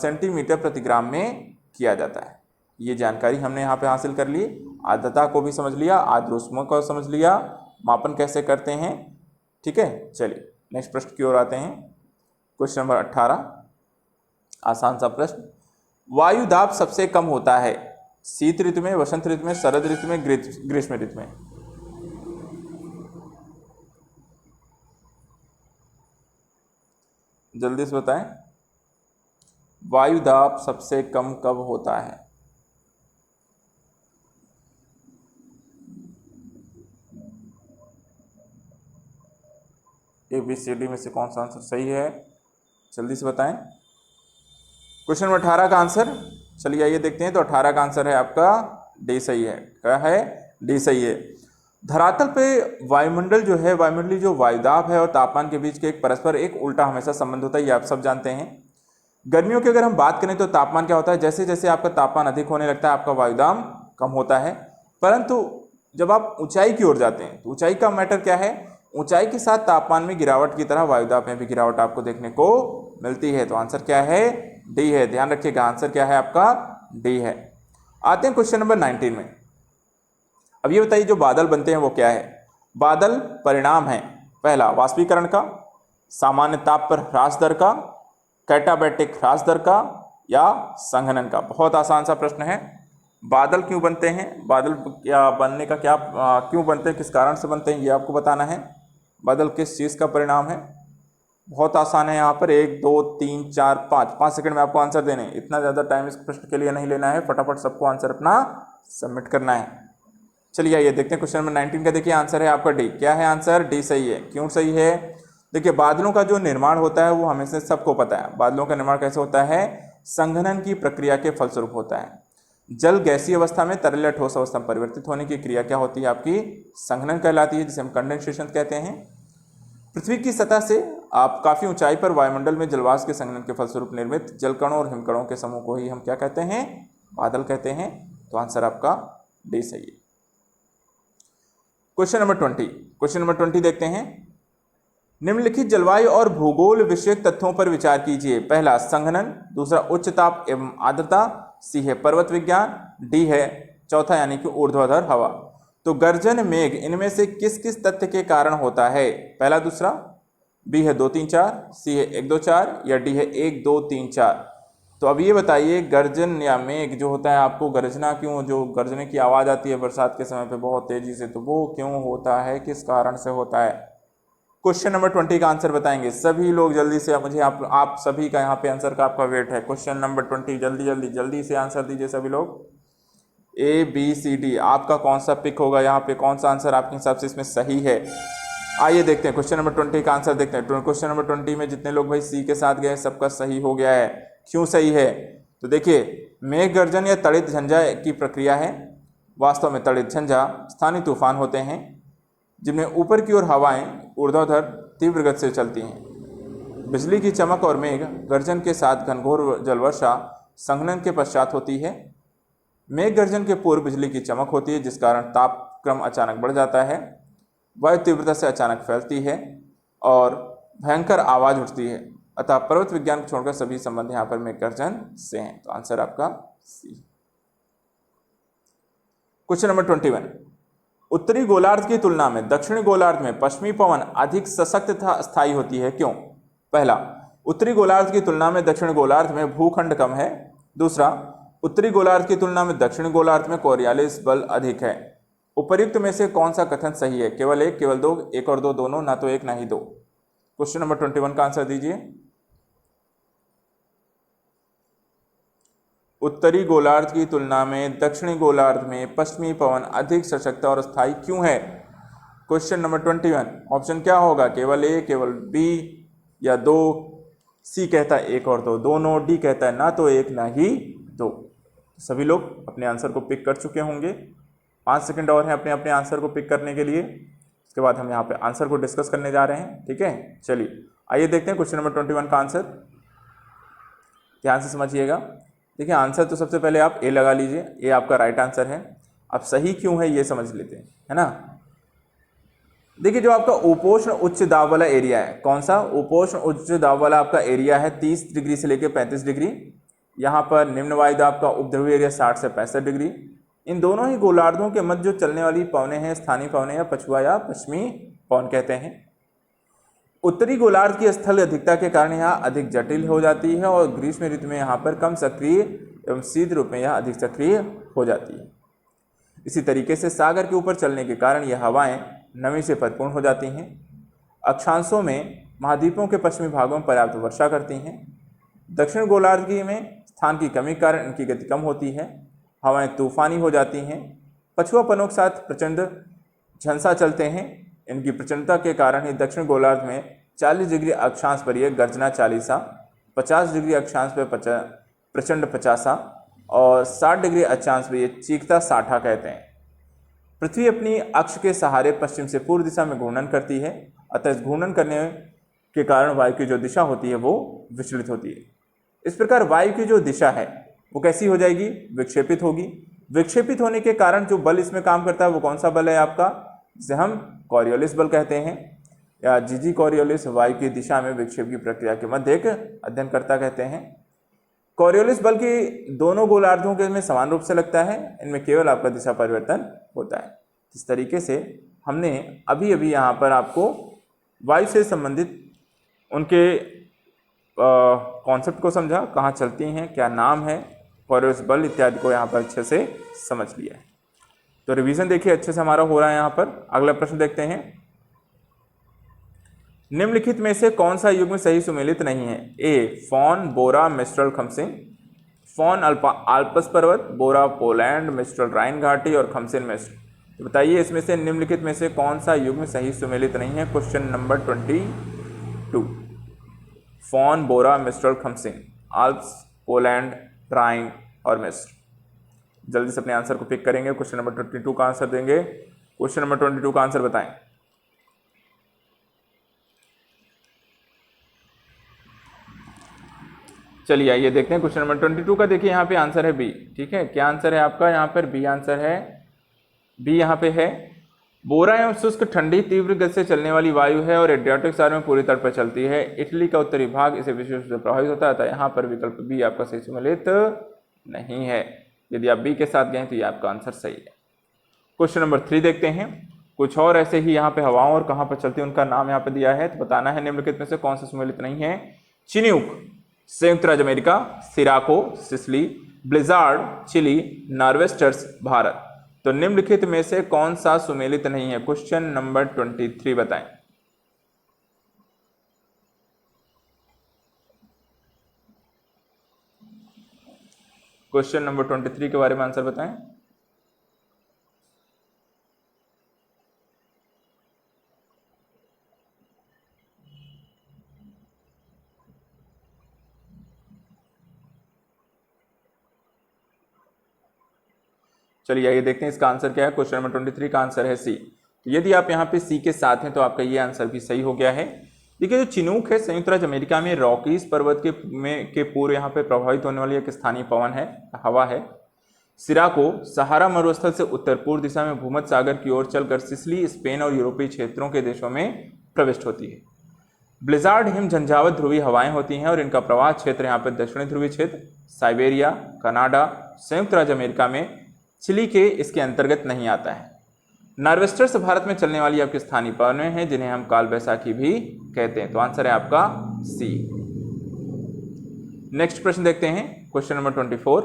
सेंटीमीटर प्रति ग्राम में किया जाता है। ये जानकारी हमने यहाँ पे हासिल कर ली, आर्द्रता को भी समझ लिया, आर्द्र ऊष्मा को समझ लिया, मापन कैसे करते हैं। ठीक है, चलिए नेक्स्ट प्रश्न की ओर आते हैं। क्वेश्चन नंबर 18, आसान सा प्रश्न। वायु दाब सबसे कम होता है शीत ऋतु में, वसंत ऋतु में, शरद ऋतु में, ग्रीष्म ऋतु में? जल्दी से बताएं, वायु दाब सबसे कम कब होता है? ABCD में से कौन सा आंसर सही है, जल्दी से बताएं। क्वेश्चन नंबर 18 का आंसर, चलिए आइए देखते हैं। तो 18 का आंसर है आपका डी सही है। क्या है? डी सही है। धरातल पे वायुमंडल जो है, वायुमंडलीय जो वायुदाब है और तापमान के बीच के एक परस्पर एक उल्टा हमेशा संबंध होता है, ये आप सब जानते हैं। गर्मियों की अगर हम बात करें तो तापमान क्या होता है, जैसे जैसे आपका तापमान अधिक होने लगता है आपका वायुदाब कम होता है। परंतु जब आप ऊंचाई की ओर जाते हैं तो ऊंचाई का मैटर क्या है, ऊंचाई के साथ तापमान में गिरावट की तरह वायुदाब में भी गिरावट आपको देखने को मिलती है। तो आंसर क्या है? डी है। ध्यान रखिएगा, आंसर क्या है आपका? डी है। आते हैं क्वेश्चन नंबर 19 में। अब ये बताइए जो बादल बनते हैं वो क्या है? बादल परिणाम है, पहला वाष्पीकरण का, सामान्य ताप पर ह्रास दर का, कैटाबैटिक ह्रास दर का, या संघनन का। बहुत आसान सा प्रश्न है। बादल क्यों बनते हैं, बादल क्या बनने का क्या क्यों बनते हैं, किस कारण से बनते हैं, ये आपको बताना है। बादल किस चीज़ का परिणाम है? बहुत आसान है। यहाँ पर 1 2 3 4 5 सेकंड में आपको आंसर देने, इतना ज़्यादा टाइम इस प्रश्न के लिए नहीं लेना है, फटाफट सबको आंसर अपना सबमिट करना है। चलिए आइए देखते हैं क्वेश्चन नंबर 19 का। देखिए आंसर है आपका डी। क्या है आंसर? डी सही है। क्यों सही है? देखिए बादलों का जो निर्माण होता है वो हमें से सबको पता है। बादलों का निर्माण कैसे होता है? संघनन की प्रक्रिया के फलस्वरूप होता है। जल गैसीय अवस्था में तरल या ठोस अवस्था में परिवर्तित होने की क्रिया क्या होती है आपकी? संघनन कहलाती है, जिसे हम कंडेंसेशन कहते हैं। पृथ्वी की सतह से आप काफी ऊंचाई पर वायुमंडल में जलवाष्प के संघनन के फलस्वरूप निर्मित जलकणों और हिमकणों के समूह को ही हम क्या कहते हैं? बादल कहते हैं। तो आंसर आपका डी सही है। Question number 20। क्वेश्चन नंबर 20 देखते हैं। निम्नलिखित जलवायु और भूगोल विषयक तथ्यों पर विचार कीजिए। पहला संघनन, दूसरा उच्च ताप एवं आर्द्रता, सी है पर्वत विज्ञान, डी है चौथा यानी कि ऊर्ध्वाधर हवा। तो गर्जन मेघ इनमें से किस किस तथ्य के कारण होता है? पहला, दूसरा, बी है 2 3 4, सी है 1 2 4, या डी है 1 2 3 4। तो अब ये बताइए गर्जन या मेघ जो होता है, आपको गर्जना क्यों, जो गर्जने की आवाज़ आती है बरसात के समय पे बहुत तेजी से, तो वो क्यों होता है, किस कारण से होता है? क्वेश्चन नंबर 20 का आंसर बताएंगे सभी लोग जल्दी से। मुझे आप सभी का यहाँ पे आंसर का आपका वेट है। क्वेश्चन नंबर 20 जल्दी जल्दी जल्दी से आंसर दीजिए सभी लोग। ABCD आपका कौन सा पिक होगा यहाँ पे, कौन सा आंसर आपके हिसाब से इसमें सही है? आइए देखते हैं क्वेश्चन नंबर 20 का आंसर देखते हैं। क्वेश्चन नंबर 20 में जितने लोग भाई सी के साथ गए सबका सही हो गया है। क्यों सही है? तो देखिए मेघ गर्जन या तड़ित झंझा की प्रक्रिया है। वास्तव में तड़ित झंझा स्थानीय तूफान होते हैं जिनमें ऊपर की ओर हवाएं ऊर्ध्वाधर तीव्र गति से चलती हैं। बिजली की चमक और मेघ गर्जन के साथ घनघोर जलवर्षा संघनन के पश्चात होती है। मेघ गर्जन के पूर्व बिजली की चमक होती है, जिस कारण तापक्रम अचानक बढ़ जाता है, वायु तीव्रता से अचानक फैलती है और भयंकर आवाज उठती है। अतः पर्वत विज्ञान को छोड़कर सभी संबंध यहाँ पर मेघ गर्जन से हैं। तो आंसर आपका सी। Question number 21। उत्तरी गोलार्ध की तुलना में दक्षिणी गोलार्ध में पश्चिमी पवन अधिक सशक्त तथा स्थायी होती है, क्यों? पहला, उत्तरी गोलार्ध की तुलना में दक्षिणी गोलार्ध में भूखंड कम है। दूसरा, उत्तरी गोलार्ध की तुलना में दक्षिणी गोलार्ध में कोरियालिस बल अधिक है। उपर्युक्त में से कौन सा कथन सही है? केवल एक, केवल दो, एक और दो, दोनों, ना तो एक ना ही दो। क्वेश्चन नंबर 21 का आंसर दीजिए। उत्तरी गोलार्ध की तुलना में दक्षिणी गोलार्ध में पश्चिमी पवन अधिक सशक्त और स्थायी क्यों है? क्वेश्चन नंबर 21 ऑप्शन क्या होगा? केवल एक, केवल बी, या दो। सी कहता है एक और दो, दोनों। डी कहता है ना तो एक ना ही दो। सभी लोग अपने आंसर को पिक कर चुके होंगे। 5 सेकंड और हैं अपने अपने आंसर को पिक करने के लिए। उसके बाद हम यहाँ पे आंसर को डिस्कस करने जा रहे हैं। ठीक है, चलिए आइए देखते हैं क्वेश्चन नंबर 21 का आंसर। ध्यान से समझिएगा। देखिए आंसर तो सबसे पहले आप ए लगा लीजिए, ए आपका राइट आंसर है। अब सही क्यों है ये समझ लेते हैं, है ना। देखिए जो आपका उपोष्ण उच्च दाब वाला एरिया है, कौन सा उपोष्ण उच्च दाब वाला आपका एरिया है 30 डिग्री से लेकर 35 डिग्री। यहाँ पर निम्न वायु दाब का उपध्रुवीय एरिया 60 से 65 डिग्री। इन दोनों ही गोलार्धों के मध्य जो चलने वाली पवनें हैं स्थानीय पवनें या पछुआ या पश्चिमी पवन कहते हैं। उत्तरी गोलार्ध की स्थल अधिकता के कारण यहाँ अधिक जटिल हो जाती है और ग्रीष्म ऋतु में यहाँ पर कम सक्रिय एवं शीत रूप में यह अधिक सक्रिय हो जाती है। इसी तरीके से सागर के ऊपर चलने के कारण यह हवाएं नमी से परिपूर्ण हो जाती हैं। अक्षांशों में महाद्वीपों के पश्चिमी भागों में पर्याप्त वर्षा करती हैं। दक्षिण गोलार्ध में स्थान की कमी के कारण इनकी गति कम होती है, हवाएं तूफानी हो जाती हैं। पछुआपनों के साथ प्रचंड झंसा चलते हैं। इनकी प्रचंडता के ही दक्षिण गोलार्ध में 40 डिग्री अक्षांश पर यह गर्जना चालीसा, 50 डिग्री अक्षांश पर प्रचंड पचासा और 60 डिग्री अक्षांश पर यह चीखता साठा कहते हैं। पृथ्वी अपनी अक्ष के सहारे पश्चिम से पूर्व दिशा में घूर्णन करती है, अतः इस घूर्णन करने के कारण वायु की जो दिशा होती है वो विचलित होती है। इस प्रकार वायु की जो दिशा है वो कैसी हो जाएगी, विक्षेपित होगी। विक्षेपित होने के कारण जो बल इसमें काम करता है वो कौन सा बल है आपका, जिसे हम कॉरियोलिस बल कहते हैं या जीजी कॉरियोलिस, वायु की दिशा में विक्षेप की प्रक्रिया के मध्य एक अध्ययनकर्ता कहते हैं। कॉरियोलिस बल की दोनों गोलार्धों के में समान रूप से लगता है, इनमें केवल आपका दिशा परिवर्तन होता है। इस तरीके से हमने अभी अभी यहाँ पर आपको वायु से संबंधित उनके कॉन्सेप्ट को समझा, कहाँ चलती हैं, क्या नाम है, कॉरियोलिस बल इत्यादि को यहाँ पर अच्छे से समझ लिया है। तो रिवीजन देखिए अच्छे से हमारा हो रहा है। यहाँ पर अगला प्रश्न देखते हैं, निम्नलिखित में से कौन सा युग्म सही सुमेलित नहीं है। ए फॉन, बोरा, मिस्ट्रल, खमसिन। फॉन आल्पस पर्वत, बोरा पोलैंड, मिस्ट्रल राइन घाटी और खमसिन मिस्र। तो बताइए इसमें से निम्नलिखित में से कौन सा युग्म सही सुमेलित नहीं है। Question number 22। फॉन, बोरा, मिस्ट्रल, खमसिन, आल्प्स, पोलैंड, राइन और मिस्र। जल्दी से अपने आंसर को पिक करेंगे। क्वेश्चन नंबर 22 का आंसर देंगे। क्वेश्चन नंबर 22 का आंसर बताएं। चलिए आइए देखते हैं क्वेश्चन नंबर 22 का। देखिए यहाँ पे आंसर है बी। ठीक है, क्या आंसर है आपका, यहाँ पर बी आंसर है। बी यहाँ पे है, बोरा एवं शुष्क ठंडी तीव्र गति से चलने वाली वायु है और एड्रियाटिक सागर में पूरी तट पर चलती है। इटली का उत्तरी भाग इसे विशेष रूप से प्रभावित होता है। यहाँ पर विकल्प बी आपका सही सुमेलित नहीं है। यदि आप बी के साथ गए तो ये आपका आंसर सही है। क्वेश्चन नंबर 3 देखते हैं। कुछ और ऐसे ही यहाँ पे हवाओं और कहाँ पर चलती है उनका नाम यहाँ पे दिया है, तो बताना है निम्नलिखित में से कौन सा सुमेलित नहीं है। चिन्यूक संयुक्त राज्य America, sirocco Sicily, blizzard Chile, nor'westers Bharat. तो निम्नलिखित में से कौन सा सुमेलित नहीं है। क्वेश्चन नंबर 23 बताएं। क्वेश्चन नंबर 23 के बारे में आंसर बताएं। चलिए आइए देखते हैं इसका आंसर क्या है। क्वेश्चन नंबर 23 का आंसर है सी। तो यदि आप यहाँ पे सी के साथ हैं तो आपका ये आंसर भी सही हो गया है। देखिए जो चिनूक है संयुक्त राज्य अमेरिका में रॉकीज पर्वत के पूर्व यहाँ पे प्रभावित होने वाली एक स्थानीय पवन है, हवा है। सिराको सहारा मरुस्थल से उत्तर पूर्व दिशा में भूमध्य सागर की ओर चलकर सिसिली, स्पेन और यूरोपीय क्षेत्रों के देशों में प्रविष्ट होती है। ब्लिजार्ड हिम झंझावत ध्रुवीय हवाएं होती हैं और इनका प्रवाह क्षेत्र यहाँ पर दक्षिणी ध्रुवीय क्षेत्र, साइबेरिया, कनाडा, संयुक्त राज्य अमेरिका में, चिली के इसके अंतर्गत नहीं आता है। नॉर्वेस्टर्स भारत में चलने वाली आपकी स्थानीय पवनें हैं जिन्हें हम काल बैसाखी भी कहते हैं। तो आंसर है आपका सी। नेक्स्ट प्रश्न देखते हैं। Question number 24।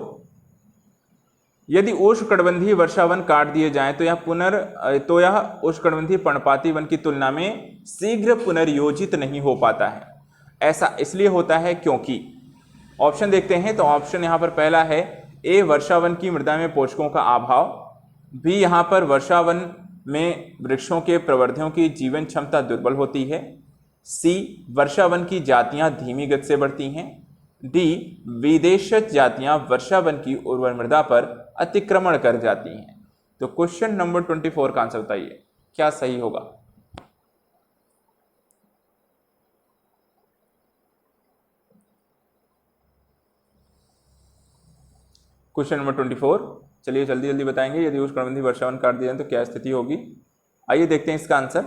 यदि उष्णकटिबंधीय वर्षावन काट दिए जाएं तो यह उष्णकटिबंधीय पर्णपाती वन की तुलना में शीघ्र पुनर्योजित नहीं हो पाता है। ऐसा इसलिए होता है क्योंकि, ऑप्शन देखते हैं। तो ऑप्शन यहाँ पर पहला है, ए वर्षावन की मृदा में पोषकों का अभाव, बी यहाँ पर वर्षावन में वृक्षों के प्रवर्धियों की जीवन क्षमता दुर्बल होती है, सी वर्षावन की जातियां धीमी गति से बढ़ती हैं, डी विदेशज जातियां वर्षावन की उर्वर मृदा पर अतिक्रमण कर जाती हैं। तो क्वेश्चन नंबर 24 का आंसर बताइए क्या सही होगा। क्वेश्चन नंबर 24, चलिए जल्दी जल्दी बताएंगे। यदि उष्णकटिबंधीय वर्षावन काट दिया जाए तो क्या स्थिति होगी। आइए देखते हैं इसका आंसर।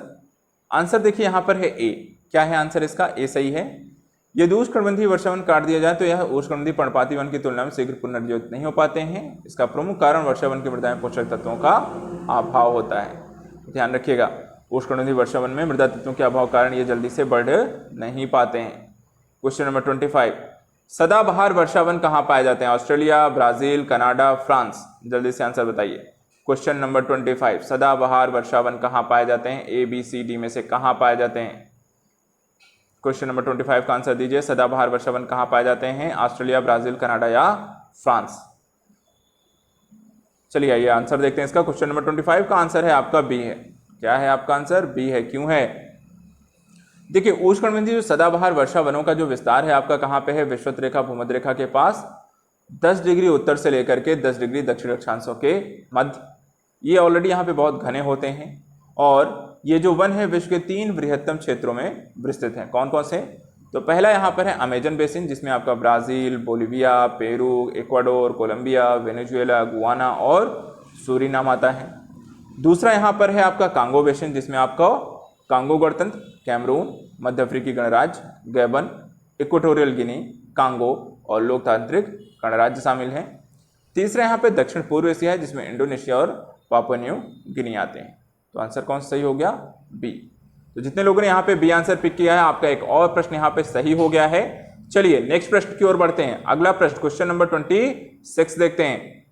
आंसर देखिए यहाँ पर है ए। क्या है आंसर इसका? ए सही है। यदि उष्णकटिबंधीय वर्षावन काट दिया जाए तो यह उष्णकटिबंधीय पर्णपाती वन की तुलना में शीघ्र पुनर्जीवित नहीं हो पाते हैं। इसका प्रमुख कारण वर्षावन की मृदा में पोषक तत्वों का अभाव होता है। ध्यान रखिएगा, उष्णकटिबंधीय वर्षावन में मृदा तत्वों के अभाव कारण ये जल्दी से बढ़ नहीं पाते हैं। क्वेश्चन नंबर 25, सदाबहार वर्षावन कहाँ पाए जाते हैं? Australia, Brazil, Canada, France. जल्दी से आंसर बताइए। क्वेश्चन नंबर 25, सदाबहार वर्षावन कहाँ पाए जाते हैं? ए, बी, सी, डी में से कहाँ पाए जाते हैं? क्वेश्चन नंबर 25 का आंसर दीजिए। सदाबहार वर्षावन कहाँ पाए जाते हैं? ऑस्ट्रेलिया, ब्राजील, कनाडा या फ्रांस। चलिए आइए आंसर देखते हैं इसका। क्वेश्चन नंबर 25 का आंसर है आपका बी है। क्या है आपका आंसर? बी है। क्यों है? देखिए, उष्णकटिबंधीय जो सदाबहार वर्षावनों का जो विस्तार है आपका कहाँ पे है? विषुवत रेखा, भूमध्य रेखा के पास 10 डिग्री उत्तर से लेकर के 10 डिग्री दक्षिण अक्षांशों के मध्य। ये ऑलरेडी यहाँ पे बहुत घने होते हैं और ये जो वन है विश्व के 3 बृहत्तम क्षेत्रों में विस्तृत हैं। कौन कौन से? तो पहला यहाँ पर है अमेजन बेसिन, जिसमें आपका Brazil, Bolivia, Peru, Ecuador, Colombia, Venezuela, Guiana और सूरीनाम आता है। दूसरा यहाँ पर है आपका कांगो बेसिन, जिसमें आपका कांगो गणतंत्र, कैमरून, मध्य अफ्रीकी गणराज्य, गैबन, इक्वेटोरियल गिनी, कांगो और लोकतांत्रिक गणराज्य शामिल हैं। तीसरा यहाँ पे दक्षिण पूर्व एशिया है, जिसमें इंडोनेशिया और पापुआ न्यू गिनी आते हैं। तो आंसर कौन सा सही हो गया? बी। तो जितने लोगों ने यहाँ पे बी आंसर पिक किया है, आपका एक और प्रश्न यहाँ पे सही हो गया है। चलिए नेक्स्ट प्रश्न की ओर बढ़ते हैं। अगला प्रश्न क्वेश्चन नंबर 26 देखते हैं।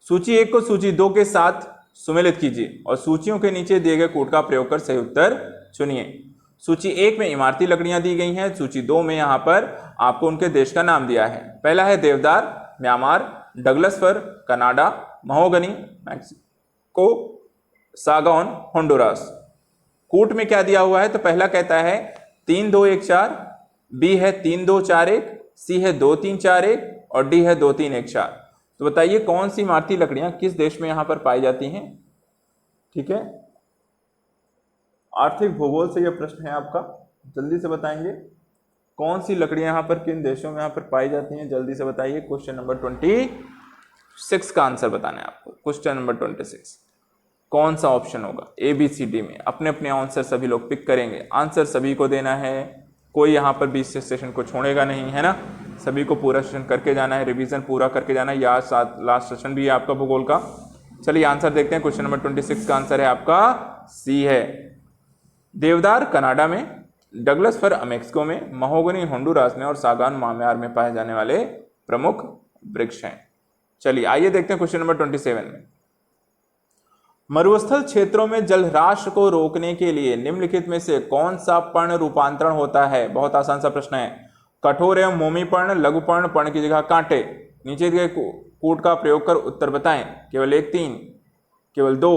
सूची 1 को सूची 2 के साथ सुमेलित कीजिए और सूचियों के नीचे दिए गए कोड का प्रयोग कर सही उत्तर चुनिए। सूची 1 में इमारती लकड़ियां दी गई हैं। सूची 2 में यहाँ पर आपको उनके देश का नाम दिया है। पहला है देवदार, म्यांमार, डगलस फर, कनाडा, महोगनी, मैक्सिको, सागौन, होंडुरास। कूट में क्या दिया हुआ है? तो पहला कहता है 3 2 1 4, बी है 3 2 4 1, सी है 2 3 4 1 और डी है 2 3 1 4। तो बताइए कौन सी इमारती लकड़ियां किस देश में यहां पर पाई जाती हैं? ठीक है, आर्थिक भूगोल से यह प्रश्न है आपका। जल्दी से बताएंगे कौन सी लकड़ियां यहां पर किन देशों में यहां पर पाई जाती हैं? जल्दी से बताइए। क्वेश्चन नंबर 26 का आंसर बताना है आपको। क्वेश्चन नंबर 26 कौन सा ऑप्शन होगा? ए, बी, सी, डी में अपने अपने आंसर सभी लोग पिक करेंगे। आंसर सभी को देना है, कोई यहाँ पर बीच से सेशन को छोड़ेगा नहीं, है ना। सभी को पूरा सेशन करके जाना है, रिवीजन पूरा करके जाना है। या साथ लास्ट सेशन भी है आपका भूगोल का। चलिए आंसर देखते हैं। क्वेश्चन नंबर 26 का आंसर है आपका सी है। देवदार कनाडा में, डगलस फर मैक्सिको में, महोगनी होंडुरास में और सागौन म्यांमार में पाए जाने वाले प्रमुख वृक्ष हैं। चलिए आइए देखते हैं क्वेश्चन नंबर 27 में। मरुस्थल क्षेत्रों में जलह्रास को रोकने के लिए निम्नलिखित में से कौन सा पर्ण रूपांतरण होता है? बहुत आसान सा प्रश्न है। कठोर एवं मोमी पर्ण, लघु पर्ण, पर्ण की जगह कांटे, नीचे दिए कूट का प्रयोग कर उत्तर बताएं। केवल 1 3, केवल 2,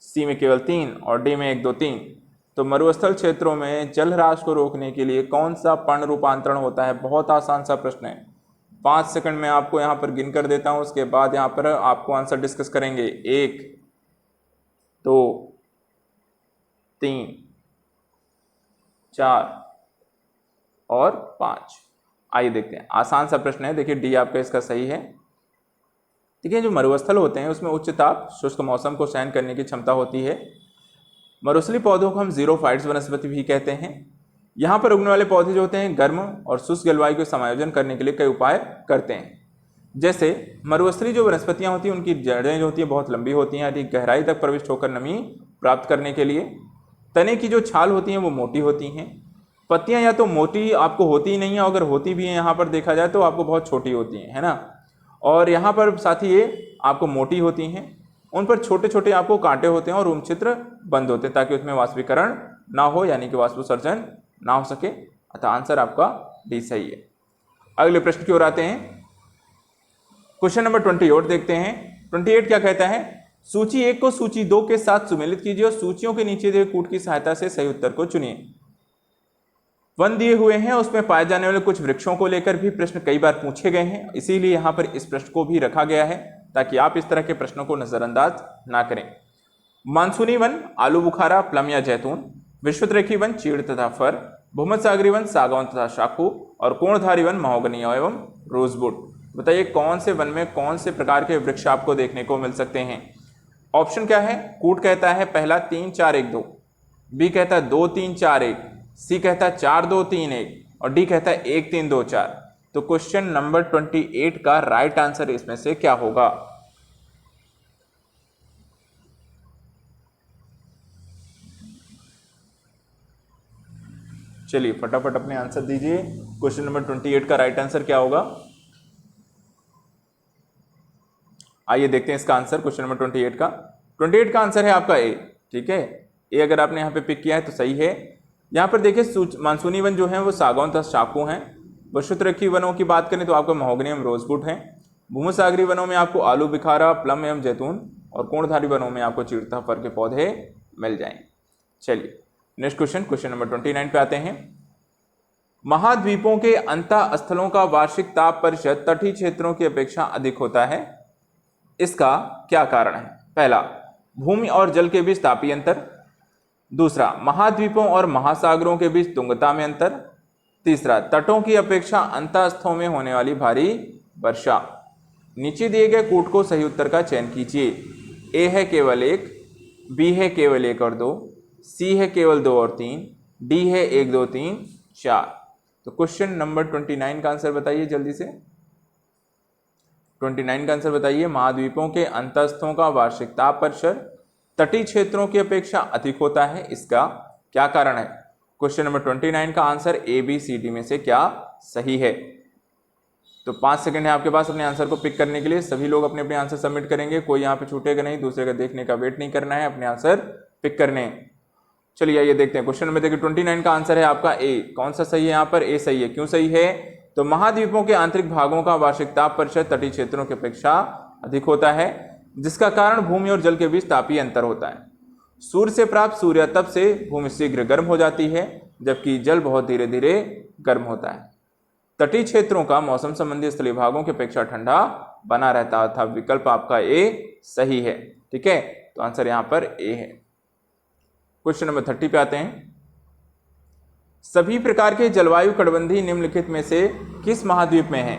सी में केवल 3 और डी में 1 2 3। तो मरुस्थल क्षेत्रों में जलह्रास को रोकने के लिए कौन सा पर्ण रूपांतरण होता है? बहुत आसान सा प्रश्न है। 5 सेकंड में आपको यहाँ पर गिन कर देता हूँ, उसके बाद यहाँ पर आपको आंसर डिस्कस करेंगे। 1 2 3 4 और 5। आइए देखते हैं। आसान सा प्रश्न है। देखिए डी आपका इसका सही है। देखिए जो मरुस्थल होते हैं उसमें उच्च ताप शुष्क मौसम को सहन करने की क्षमता होती है। मरुस्थलीय पौधों को हम जीरोफाइट्स वनस्पति भी कहते हैं। यहाँ पर उगने वाले पौधे जो होते हैं गर्म और शुष्क जलवायु को समायोजन करने के लिए कई उपाय करते हैं। जैसे मरुस्थलीय जो वनस्पतियाँ होती हैं उनकी जड़ें जो होती हैं बहुत लंबी होती हैं, अधिक गहराई तक प्रविष्ट होकर नमी प्राप्त करने के लिए। तने की जो छाल होती हैं वो मोटी होती हैं। पत्तियाँ या तो मोटी आपको होती ही नहीं है, अगर होती भी हैं यहाँ पर देखा जाए तो आपको बहुत छोटी होती हैं, है ना। और यहाँ पर साथ ही ये आपको मोटी होती हैं। उन पर छोटे छोटे आपको कांटे होते हैं और उम छिद्र बंद होते हैं ताकि उसमें वाष्पीकरण ना हो, यानी कि वाष्पोत्सर्जन ना हो सके। अतः आंसर आपका डी सही है। अगले प्रश्न की ओर आते हैं। क्वेश्चन नंबर 28 देखते हैं। 28 क्या कहता है? सूची 1 को सूची 2 के साथ सुमेलित कीजिए और सूचियों के नीचे दिए कूट की सहायता से सही उत्तर को चुनिए। वन दिए हुए हैं, उसमें पाए जाने वाले कुछ वृक्षों को लेकर भी प्रश्न कई बार पूछे गए हैं, इसीलिए यहाँ पर इस प्रश्न को भी रखा गया है ताकि आप इस तरह के प्रश्नों को नजरअंदाज ना करें। मानसूनी वन आलू बुखारा, प्लम या जैतून, विश्वतरेखी वन चीड़ तथा फर, भूमध्यसागरीय वन सागौन तथा शाखू और कोणधारी वन महोगनी एवं रोजवुड। बताइए कौन से वन में कौन से प्रकार के वृक्ष आपको देखने को मिल सकते हैं? ऑप्शन क्या है? कूट कहता है पहला 3 4 1 2, बी कहता है 2 3 4 1, सी कहता है 4 2 3 1 और डी कहता है 1 3 2 4। तो क्वेश्चन नंबर 28 का राइट आंसर इसमें से क्या होगा? चलिए फटाफट अपने आंसर दीजिए। क्वेश्चन नंबर 28 का राइट आंसर क्या होगा? आइए देखते हैं इसका आंसर। क्वेश्चन नंबर 28 का आंसर है आपका ए। ठीक है, ए अगर आपने यहाँ पे पिक किया है तो सही है। यहाँ पर देखिए मानसूनी वन जो है वो सागौन तथा शाकू हैं। वर्षोत्तरकी वनों की बात करें तो आपको महोगनी एवं रोजवुड हैं। भूमसागरी वनों में आपको आलू बुखारा, प्लम एवं जैतून और कोणधारी वनों में आपको चीड़ता फर के पौधे मिल जाएंगे। चलिए नेक्स्ट क्वेश्चन नंबर 29 पे आते हैं। महाद्वीपों के अंतः स्थलों का वार्षिक ताप परिशत तटीय क्षेत्रों की अपेक्षा अधिक होता है, इसका क्या कारण है? पहला, भूमि और जल के बीच तापीय अंतर। दूसरा, महाद्वीपों और महासागरों के बीच तुंगता में अंतर। तीसरा, तटों की अपेक्षा अंतःस्थों में होने वाली भारी वर्षा। नीचे दिए गए कूट को सही उत्तर का चयन कीजिए। ए है केवल 1, बी है केवल 1 और 2, सी है केवल 2 और 3, डी है 1 2 3 4। तो क्वेश्चन नंबर 29 का आंसर बताइए जल्दी से। 29 का आंसर बताइए। महाद्वीपों के अंतस्थों का वार्षिक ताप परिशत तटीय क्षेत्रों की अपेक्षा अधिक होता है, इसका क्या कारण है? क्वेश्चन नंबर 29 का answer A B C D में से क्या सही है? तो 5 सेकंड है आपके पास अपने आंसर को पिक करने के लिए। सभी लोग अपने अपने आंसर सबमिट करेंगे, कोई यहाँ पे छूटेगा नहीं, दूसरे का देखने का वेट नहीं करना है, अपने आंसर पिक करने हैं। चलिए आइए देखते हैं। क्वेश्चन नंबर देखिए 29 का आंसर है आपका ए। कौन सा सही है? यहाँ पर ए सही है। क्यों सही है? तो महाद्वीपों के आंतरिक भागों का वार्षिक ताप परिशत तटीय क्षेत्रों की अपेक्षा अधिक होता है, जिसका कारण भूमि और जल के बीच तापीय अंतर होता है। सूर्य से प्राप्त सूर्यातप से भूमि शीघ्र गर्म हो जाती है, जबकि जल बहुत धीरे धीरे गर्म होता है। तटीय क्षेत्रों का मौसम संबंधी स्थलीय भागों की अपेक्षा ठंडा बना रहता है, अर्थात विकल्प आपका ए सही है। ठीक है, तो आंसर यहाँ पर ए है। क्वेश्चन नंबर 30 पे आते हैं। सभी प्रकार के जलवायु कटिबंधीय निम्नलिखित में से किस महाद्वीप में है?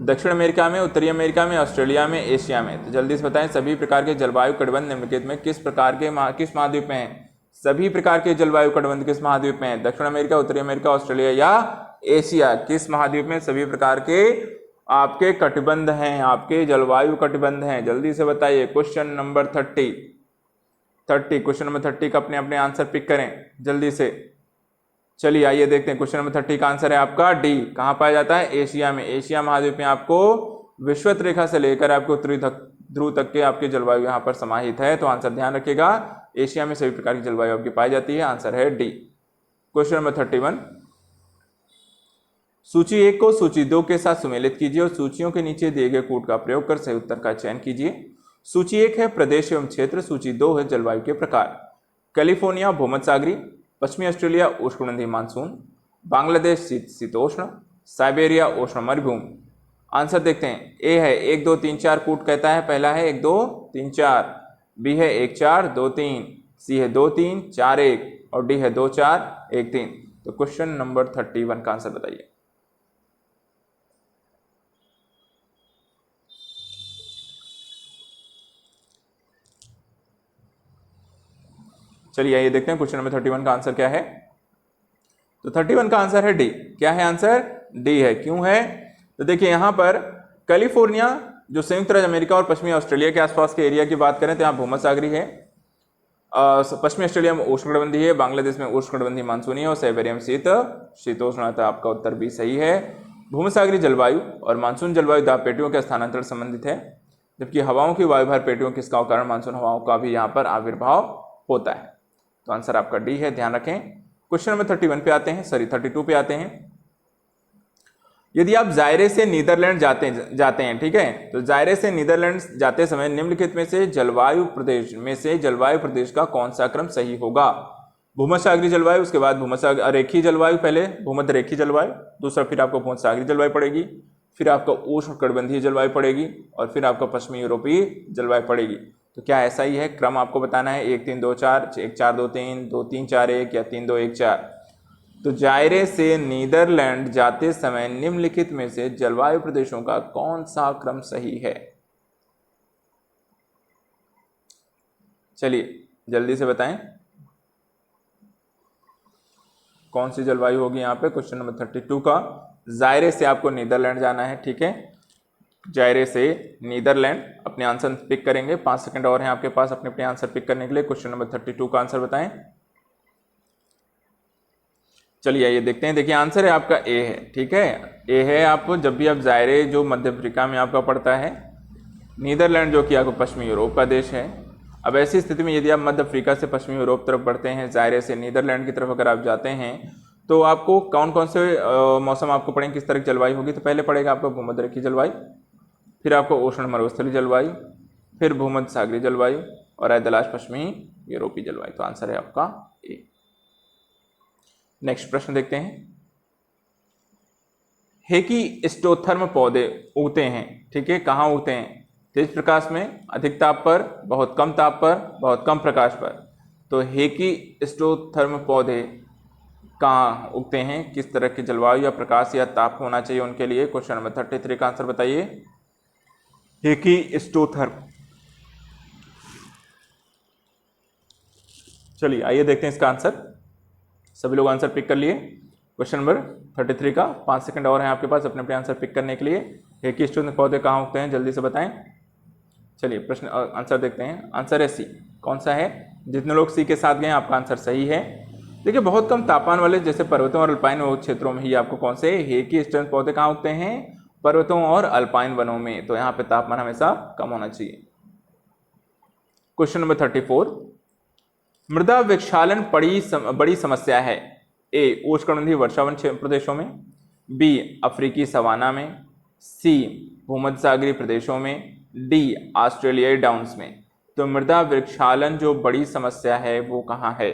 दक्षिण अमेरिका में, उत्तरी अमेरिका में, ऑस्ट्रेलिया में, एशिया में? तो जल्दी से बताएं, सभी प्रकार के जलवायु कटिबंध निम्नलिखित में किस महाद्वीप में है? सभी प्रकार के जलवायु कटिबंध किस महाद्वीप में है? दक्षिण अमेरिका, उत्तरी अमेरिका, ऑस्ट्रेलिया या एशिया? किस महाद्वीप में सभी प्रकार के आपके कटिबंध हैं, आपके जलवायु कटिबंध हैं? जल्दी से बताइए। क्वेश्चन नंबर 30 क्वेश्चन नंबर 30 का अपने अपने आंसर पिक करें जल्दी से। चलिए आइए देखते हैं। क्वेश्चन नंबर 30 का आंसर है आपका डी। कहाँ पाया जाता है? एशिया में। एशिया महाद्वीप में आपको विषुवत रेखा से लेकर आपके उत्तरी ध्रुव तक के आपके जलवायु यहाँ पर समाहित है। तो आंसर ध्यान रखिएगा, एशिया में सभी प्रकार की जलवायु आपकी पाई जाती है। आंसर है डी। Question number 31। सूची 1 को सूची 2 के साथ सुमेलित कीजिए और सूचियों के नीचे दिए गए कूट का प्रयोग कर सही उत्तर का चयन कीजिए। सूची 1 है प्रदेश एवं क्षेत्र, सूची 2 है जलवायु के प्रकार। कैलिफोर्निया भूमध्यसागरीय, पश्चिमी ऑस्ट्रेलिया उष्णकटिबंधीय मानसून, बांग्लादेश शीतोष्ण, साइबेरिया उष्ण मरुभूमि। आंसर देखते हैं। ए है 1 2 3 4 कूट कहता है, पहला है 1 2 3 4, बी है 1 4 2 3, सी है 2 3 4 1 और डी है 2 4 1 3। तो क्वेश्चन नंबर 31 का आंसर बताइए। चलिए ये देखते हैं क्वेश्चन नंबर 31 का आंसर क्या है। तो 31 का आंसर है डी। क्या है आंसर? डी है। क्यों है? तो देखिए यहाँ पर कैलिफोर्निया जो संयुक्त राज्य अमेरिका और पश्चिमी ऑस्ट्रेलिया के आसपास के एरिया की बात करें तो यहाँ भूमध्यसागरीय है। पश्चिमी ऑस्ट्रेलिया में उष्णकटिबंधीय है, बांग्लादेश में उष्णकटिबंधीय मानसूनी है और साइबेरिया में शीतोष्ण। आपका उत्तर भी सही है। भूमध्यसागरीय जलवायु और मानसून जलवायु दाब पेटियों के स्थानांतरण संबंधित है, जबकि हवाओं की वायुभार पेटियों के कारण मानसून हवाओं का भी यहाँ पर आविर्भाव होता है। तो आंसर आपका डी है, ध्यान रखें। क्वेश्चन नंबर 31 पे आते हैं, 32 पे आते हैं। यदि आप जायरे से नीदरलैंड जाते हैं, ठीक है, तो जायरे से नीदरलैंड जाते समय निम्नलिखित में से जलवायु प्रदेश का कौन सा क्रम सही होगा? भूमध्यसागरीय जलवायु, उसके बाद रेखीय जलवायु, पहले भूमध्य रेखीय जलवायु, दूसरा फिर आपको भूमध्यसागरीय जलवायु पड़ेगी, फिर आपको उष्णकटिबंधीय जलवायु पड़ेगी और फिर आपको पश्चिमी यूरोपीय जलवायु पड़ेगी। तो क्या ऐसा ही है? क्रम आपको बताना है 1 3 2 4, 1 4 2 3, 2 3 4 1 या 3 2 1 4। तो जायरे से नीदरलैंड जाते समय निम्नलिखित में से जलवायु प्रदेशों का कौन सा क्रम सही है? चलिए जल्दी से बताएं। कौन सी जलवायु होगी यहाँ पे? क्वेश्चन नंबर 32 का जायरे से आपको नीदरलैंड जाना है, ठीक है, जायरे से नीदरलैंड अपने आंसर पिक करेंगे। 5 सेकंड और हैं आपके पास अपने अपने आंसर पिक करने के लिए। क्वेश्चन नंबर 32 का आंसर बताएं। चलिए ये देखते हैं। देखिए आंसर है आपका ए है, ठीक है, ए है। आपको जब भी आप जायरे जो मध्य अफ्रीका में आपका पड़ता है, नीदरलैंड जो कि आपको पश्चिमी यूरोप का देश है। अब ऐसी स्थिति में यदि आप मध्य अफ्रीका से पश्चिमी यूरोप तरफ बढ़ते हैं, जायरे से नीदरलैंड की तरफ अगर आप जाते हैं, तो आपको कौन कौन से मौसम आपको पड़ेंगे, किस तरह की जलवायु होगी? तो पहले पड़ेगा आपको भूमध्यरेखीय जलवायु, फिर आपको उष्ण मरुस्थलीय जलवायु, फिर भूमध्य सागरीय जलवायु और ऐदलाश पश्चिमी यूरोपीय जलवायु। तो आंसर है आपका ए। नेक्स्ट प्रश्न देखते हैं। हेकिस्टोथर्म पौधे उगते हैं, ठीक है, कहाँ उगते हैं? तेज प्रकाश में, अधिक ताप पर, बहुत कम ताप पर, बहुत कम प्रकाश पर। तो हेकिस्टोथर्म पौधे कहाँ उगते हैं? किस तरह की जलवायु या प्रकाश या ताप होना चाहिए उनके लिए? क्वेश्चन नंबर 33 का आंसर बताइए। हेकिस्टोथर्म, चलिए आइए देखते हैं इसका आंसर। सभी लोग आंसर पिक कर लिए। क्वेश्चन नंबर 33 का 5 सेकंड और हैं आपके पास अपने अपने आंसर पिक करने के लिए। हेकिस्टोथर्म पौधे कहाँ उगते हैं, जल्दी से बताएं। चलिए प्रश्न आंसर देखते हैं। आंसर है सी। कौन सा है? जितने लोग सी के साथ गए आपका आंसर सही है। देखिए बहुत कम तापमान वाले जैसे पर्वतों और अल्पाइन क्षेत्रों में ही आपको कौन से हेकिस्टोथर्म पौधे कहाँ उगते हैं? पर्वतों और अल्पाइन वनों में। तो यहाँ पे तापमान हमेशा कम होना चाहिए। क्वेश्चन नंबर 34, मृदा विक्षालन बड़ी समस्या है। ए उष्णकटिबंधीय वर्षावन प्रदेशों में, बी अफ्रीकी सवाना में, सी भूमध्य सागरीय प्रदेशों में, डी ऑस्ट्रेलियाई डाउन्स में। तो मृदा वृक्षालन जो बड़ी समस्या है वो कहाँ है?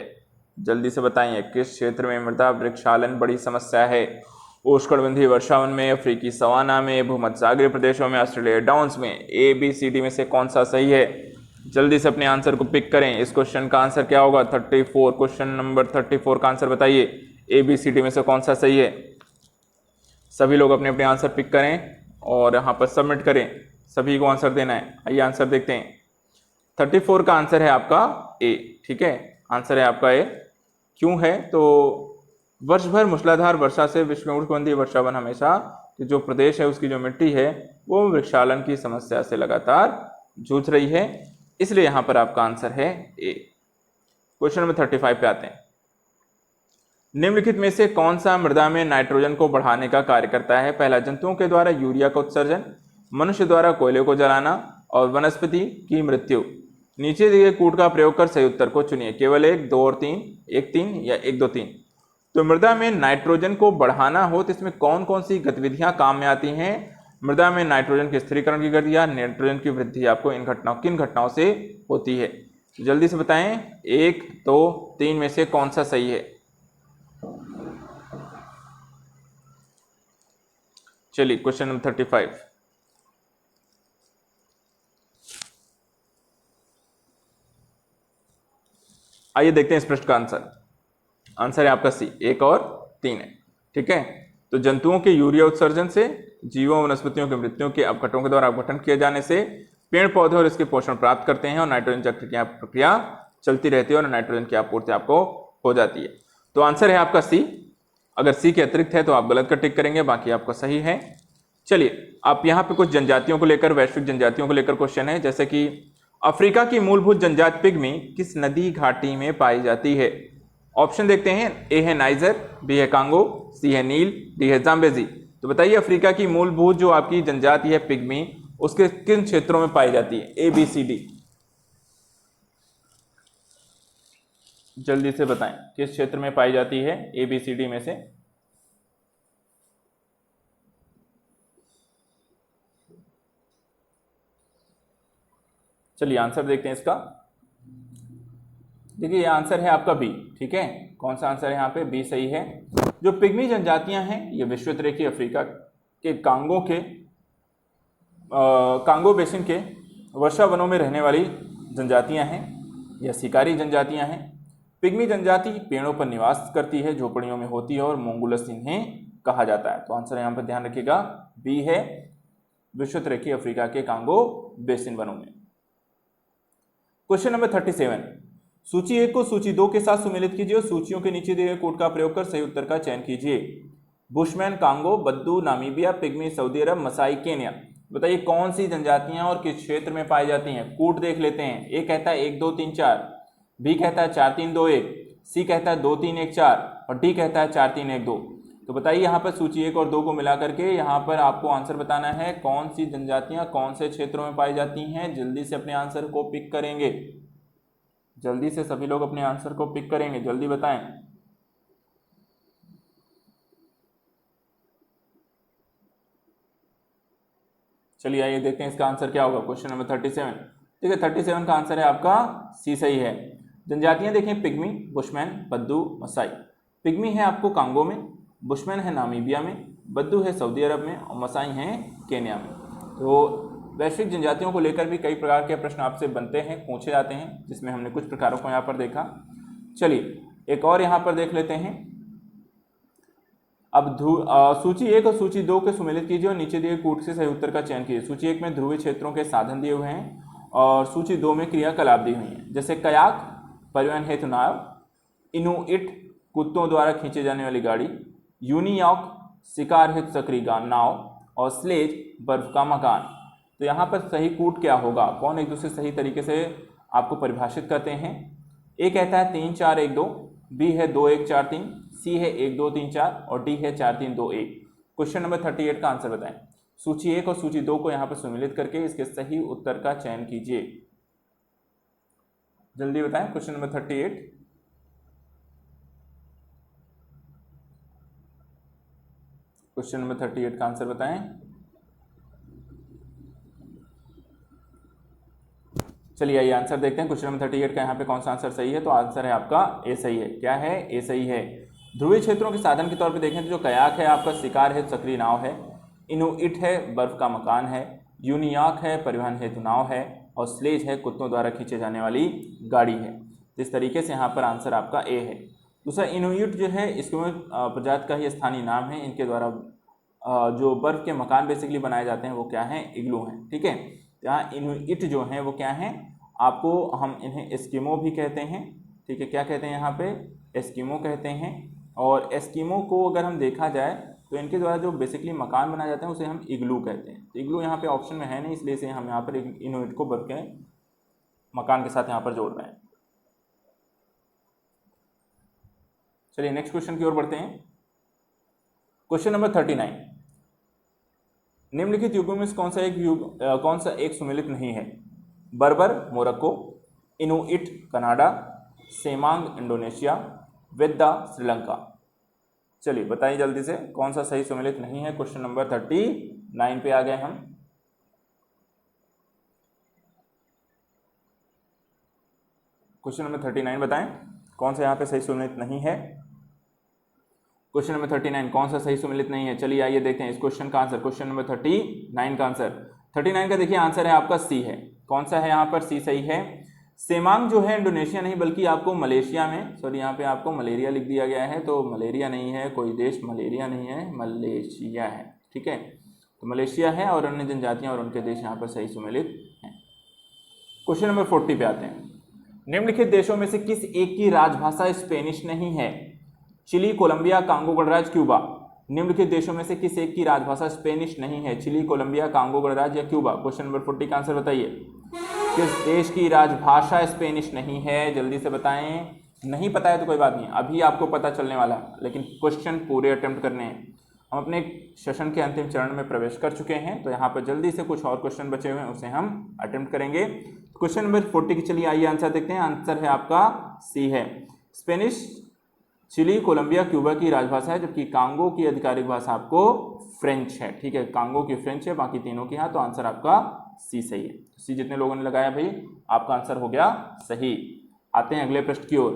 जल्दी से बताइए किस क्षेत्र में मृदा वृक्षालन बड़ी समस्या है? उष्णकटिबंधीय वर्षावन में, अफ्रीकी सवाना में, भूमध्य सागरीय प्रदेशों में, ऑस्ट्रेलियाई डाउन्स में। ए बी सी डी में से कौन सा सही है? जल्दी से अपने आंसर को पिक करें। इस क्वेश्चन का आंसर क्या होगा? 34, क्वेश्चन नंबर 34 का आंसर बताइए। ए बी सी डी में से कौन सा सही है? सभी लोग अपने अपने आंसर पिक करें और यहाँ पर सबमिट करें। सभी को आंसर देना है। आइए आंसर देखते हैं। 34 का आंसर है आपका ए, ठीक है, आंसर है आपका ए। क्यों है? तो वर्ष भर मूसलाधार वर्षा से विश्व में उष्णकटिबंधीय वर्षावन हमेशा जो प्रदेश है उसकी जो मिट्टी है वो वृक्षालन की समस्या से लगातार जूझ रही है, इसलिए यहाँ पर आपका आंसर है ए। क्वेश्चन नंबर 35 पे आते हैं। निम्नलिखित में से कौन सा मृदा में नाइट्रोजन को बढ़ाने का कार्य करता है? पहला, जंतुओं के द्वारा यूरिया का उत्सर्जन, मनुष्य द्वारा कोयले को जलाना और वनस्पति की मृत्यु। नीचे दिए कूट का प्रयोग कर सही उत्तर को चुनिए। केवल 1, 2 और 3, 1, 3 या 1, 2, 3। तो मृदा में नाइट्रोजन को बढ़ाना हो तो इसमें कौन कौन सी गतिविधियां काम में आती हैं? मृदा में नाइट्रोजन के स्थिरीकरण की गतिविधियां, नाइट्रोजन की वृद्धि आपको किन घटनाओं से होती है? जल्दी से बताएं 1, 2, 3 में से कौन सा सही है? चलिए क्वेश्चन नंबर 35। आइए देखते हैं इस प्रश्न का आंसर। आंसर है आपका सी, 1 और 3 है, ठीक है। तो जंतुओं के यूरिया उत्सर्जन से, जीवों वनस्पतियों की मृत्यु के अपघटनों के द्वारा अपघटन किए जाने से पेड़ पौधे और इसके पोषण प्राप्त करते हैं और नाइट्रोजन चक्र की प्रक्रिया चलती रहती है और नाइट्रोजन की आपूर्ति आपको हो जाती है। तो आंसर है आपका सी। अगर सी के अतिरिक्त है तो आप गलत का टिक करेंगे, बाकी आपका सही है। चलिए आप यहाँ पे कुछ जनजातियों को लेकर, वैश्विक जनजातियों को लेकर क्वेश्चन है, जैसे कि अफ्रीका की मूलभूत जनजाति पिग्मी किस नदी घाटी में पाई जाती है? ऑप्शन देखते हैं। ए है नाइजर, बी है कांगो, सी है नील, डी है जाम्बेजी। तो बताइए अफ्रीका की मूलभूत जो आपकी जनजाति है पिग्मी, उसके किन क्षेत्रों में पाई जाती है? ए बी सी डी, जल्दी से बताएं किस क्षेत्र में पाई जाती है ए बी सी डी में से? चलिए आंसर देखते हैं इसका। देखिए ये आंसर है आपका बी, ठीक है। कौन सा आंसर है यहाँ पे? बी सही है। जो पिग्मी जनजातियां हैं ये विश्वतरेखीय अफ्रीका के कांगो बेसिन के वर्षा वनों में रहने वाली जनजातियां हैं। यह शिकारी जनजातियां हैं। पिग्मी जनजाति पेड़ों पर निवास करती है, झोपड़ियों में होती है और मोंगुलस इन्हें कहा जाता है। तो आंसर यहाँ पर ध्यान रखिएगा बी है, विश्वतरेखीय अफ्रीका के कांगो बेसिन वनों में। Question number 37। सूची 1 को सूची 2 के साथ सुमेलित कीजिए और सूचियों के नीचे दिए गए कोड का प्रयोग कर सही उत्तर का चयन कीजिए। बुशमैन कांगो, बद्दू Namibia, pygmy Saudi Arab, Masai Kenya. बताइए कौन सी जनजातियां और किस क्षेत्र में पाई जाती हैं। कोड देख लेते हैं। ए कहता है 1 2 3 4, बी कहता है 4 3 2 1, सी कहता है 2 3 1 4 और डी कहता है 4 3 1 2। तो बताइए यहाँ पर सूची 1 और 2 को मिला करके यहाँ पर आपको आंसर बताना है कौन सी जनजातियां कौन से क्षेत्रों में पाई जाती हैं। जल्दी से अपने आंसर को पिक करेंगे, जल्दी से सभी लोग अपने आंसर को पिक करेंगे, जल्दी बताएं। चलिए आइए देखते हैं इसका आंसर क्या होगा। Question number 37। ठीक है, 37 का आंसर है आपका सी सही है। जनजातियां देखें, पिग्मी, बुशमैन, बद्दू, मसाई। पिग्मी है आपको कांगो में, बुशमैन है नामीबिया में, बद्दू है सऊदी अरब में और मसाई हैं केन्या में। तो वैश्विक जनजातियों को लेकर भी कई प्रकार के प्रश्न आपसे बनते हैं, पूछे जाते हैं, जिसमें हमने कुछ प्रकारों को यहाँ पर देखा। चलिए एक और यहाँ पर देख लेते हैं। अब सूची 1 और सूची 2 के सुमेलित कीजिए और नीचे दिए कोड से सही उत्तर का चयन कीजिए। सूची 1 में ध्रुवीय क्षेत्रों के साधन दिए हुए हैं और सूची 2 में क्रियाकलाप दी हुई हैं, जैसे कयाक परिवहन हेतु नाव, इनुइट कुत्तों द्वारा खींचे जाने वाली गाड़ी, यूनियॉक शिकार हेतु सक्रिय नाव और स्लेज बर्फ का मकान। तो यहाँ पर सही कूट क्या होगा, कौन एक दूसरे सही तरीके से आपको परिभाषित करते हैं। ए कहता है 3 4 1 2, बी है 2 1 4 3, सी है 1 2 3 4 और डी है 4 3 2 1। क्वेश्चन नंबर 38 का आंसर बताएं। सूची 1 और सूची 2 को यहाँ पर सम्मिलित करके इसके सही उत्तर का चयन कीजिए। जल्दी बताएं। Question number 38। क्वेश्चन नंबर 38 का आंसर बताएं। चलिए आइए आंसर देखते हैं। क्वेश्चन नंबर 38 का यहाँ पे कौन सा आंसर सही है। तो आंसर है आपका ए सही है। क्या है, ए सही है। ध्रुवीय क्षेत्रों के साधन के तौर पे देखें तो जो कयाक है आपका शिकार है सक्रिय नाव है, इनुइट है बर्फ का मकान है, यूनियॉक है परिवहन हेतु नाव है और स्लेज है कुत्तों द्वारा खींचे जाने वाली गाड़ी है। तो इस तरीके से यहाँ पर आंसर आपका ए है। दूसरा इनुइट जो है इसको प्रजाति का ही स्थानीय नाम है। इनके द्वारा जो बर्फ के मकान बेसिकली बनाए जाते हैं वो क्या है, इग्लू हैं। ठीक है, यहाँ इनुइट जो हैं वो क्या हैं, आपको हम इन्हें एस्किमो भी कहते हैं। ठीक है, क्या कहते हैं यहाँ पे, एस्किमो कहते हैं। और एस्किमो को अगर हम देखा जाए तो इनके द्वारा जो बेसिकली मकान बनाए जाते हैं उसे हम इग्लू कहते हैं। तो इग्लू यहाँ पे ऑप्शन में है नहीं, इसलिए से हम यहाँ पर इनुइट को बर्फ के मकान के साथ यहाँ पर जोड़ रहे हैं। चलिए नेक्स्ट क्वेश्चन की ओर बढ़ते हैं। Question number 39। निम्नलिखित युगों में कौन सा एक सुमेलित नहीं है। Berber Morocco, Inuit Canada, Semang Indonesia, Vedda Sri Lanka. चलिए बताइए जल्दी से कौन सा सही सुमेलित नहीं है। क्वेश्चन नंबर 39 पे आ गए हम। क्वेश्चन नंबर 39 बताएं कौन सा यहाँ पे सही सुमेलित नहीं है। क्वेश्चन नंबर 39 कौन सा सही सुमेलित नहीं है। चलिए आइए देखते हैं इस क्वेश्चन का आंसर। क्वेश्चन नंबर 39 का आंसर, 39 का देखिए आंसर है आपका सी है। कौन सा है यहाँ पर, सी सही है। सेमांग जो है इंडोनेशिया नहीं बल्कि आपको मलेशिया में, सॉरी यहाँ पे आपको मलेरिया लिख दिया गया है, तो मलेरिया नहीं है, कोई देश मलेरिया नहीं है, मलेशिया है। ठीक है, तो मलेशिया है और अन्य जनजातियां और उनके देश यहाँ पर सही सुमेलित हैं। क्वेश्चन नंबर 40 पे आते हैं। निम्नलिखित देशों में से किस एक की राजभाषा स्पेनिश नहीं है। चिली, कोलंबिया, कांगो गणराज्य, क्यूबा। निम्नलिखित देशों में से किस एक की राजभाषा स्पेनिश नहीं है। चिली, कोलंबिया, कांगो गणराज्य या क्यूबा। क्वेश्चन नंबर 40 का आंसर बताइए। किस देश की राजभाषा स्पेनिश नहीं है, जल्दी से बताएं। नहीं पता है तो कोई बात नहीं, अभी आपको पता चलने वाला, लेकिन क्वेश्चन पूरे अटेम्प्ट करने हैं। हम अपने सेशन के अंतिम चरण में प्रवेश कर चुके हैं, तो यहाँ पर जल्दी से कुछ और क्वेश्चन बचे हुए हैं उसे हम अटेम्प्ट करेंगे। क्वेश्चन नंबर 40 की चलिए आइए आंसर देखते हैं। आंसर है आपका सी है। स्पेनिश चिली, कोलंबिया, क्यूबा की राजभाषा है, जबकि कांगो की आधिकारिक भाषा आपको फ्रेंच है। ठीक है, कांगो की फ्रेंच है, बाकी तीनों की यहाँ, तो आंसर आपका सी सही है। सी जितने लोगों ने लगाया भाई आपका आंसर हो गया सही। आते हैं अगले प्रश्न की ओर।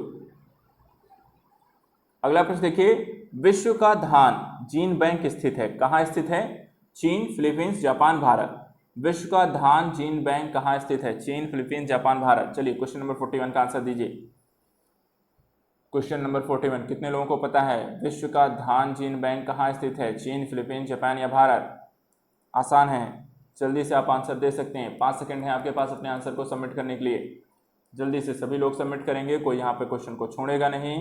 अगला प्रश्न देखिए, विश्व का धान जीन बैंक स्थित है, कहाँ स्थित है। चीन, फिलीपींस, जापान, भारत। विश्व का धान जीन बैंक कहाँ स्थित है। चीन, फिलीपींस, जापान, भारत। चलिए क्वेश्चन नंबर 41 का आंसर दीजिए। क्वेश्चन नंबर 41 कितने लोगों को पता है, विश्व का धान जीन बैंक कहाँ स्थित है। चीन, फिलीपींस, जापान या भारत। आसान है, जल्दी से आप आंसर दे सकते हैं। 5 सेकंड है आपके पास अपने आंसर को सबमिट करने के लिए। जल्दी से सभी लोग सबमिट करेंगे, कोई यहाँ पे क्वेश्चन को छोड़ेगा नहीं,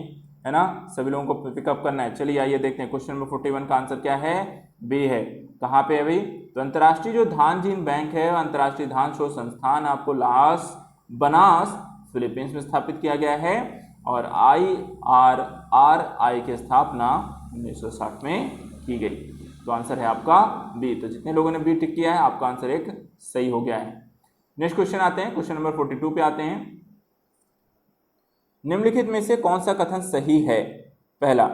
है ना, सभी लोगों को पिकअप करना है। चलिए आइए देखते हैं क्वेश्चन नंबर 41 का आंसर क्या है, बी है। कहाँ पे है भाई, तो अंतर्राष्ट्रीय जो धानजीन बैंक है, अंतर्राष्ट्रीय धान शोध संस्थान आपको लास बनास फिलीपींस में स्थापित किया गया है और IRRI की स्थापना 1960 में की गई। तो आंसर है आपका बी। तो जितने लोगों ने बी टिक किया है आपका आंसर एक सही हो गया है। नेक्स्ट क्वेश्चन आते हैं, क्वेश्चन नंबर 42 पे आते हैं। निम्नलिखित में से कौन सा कथन सही है। पहला,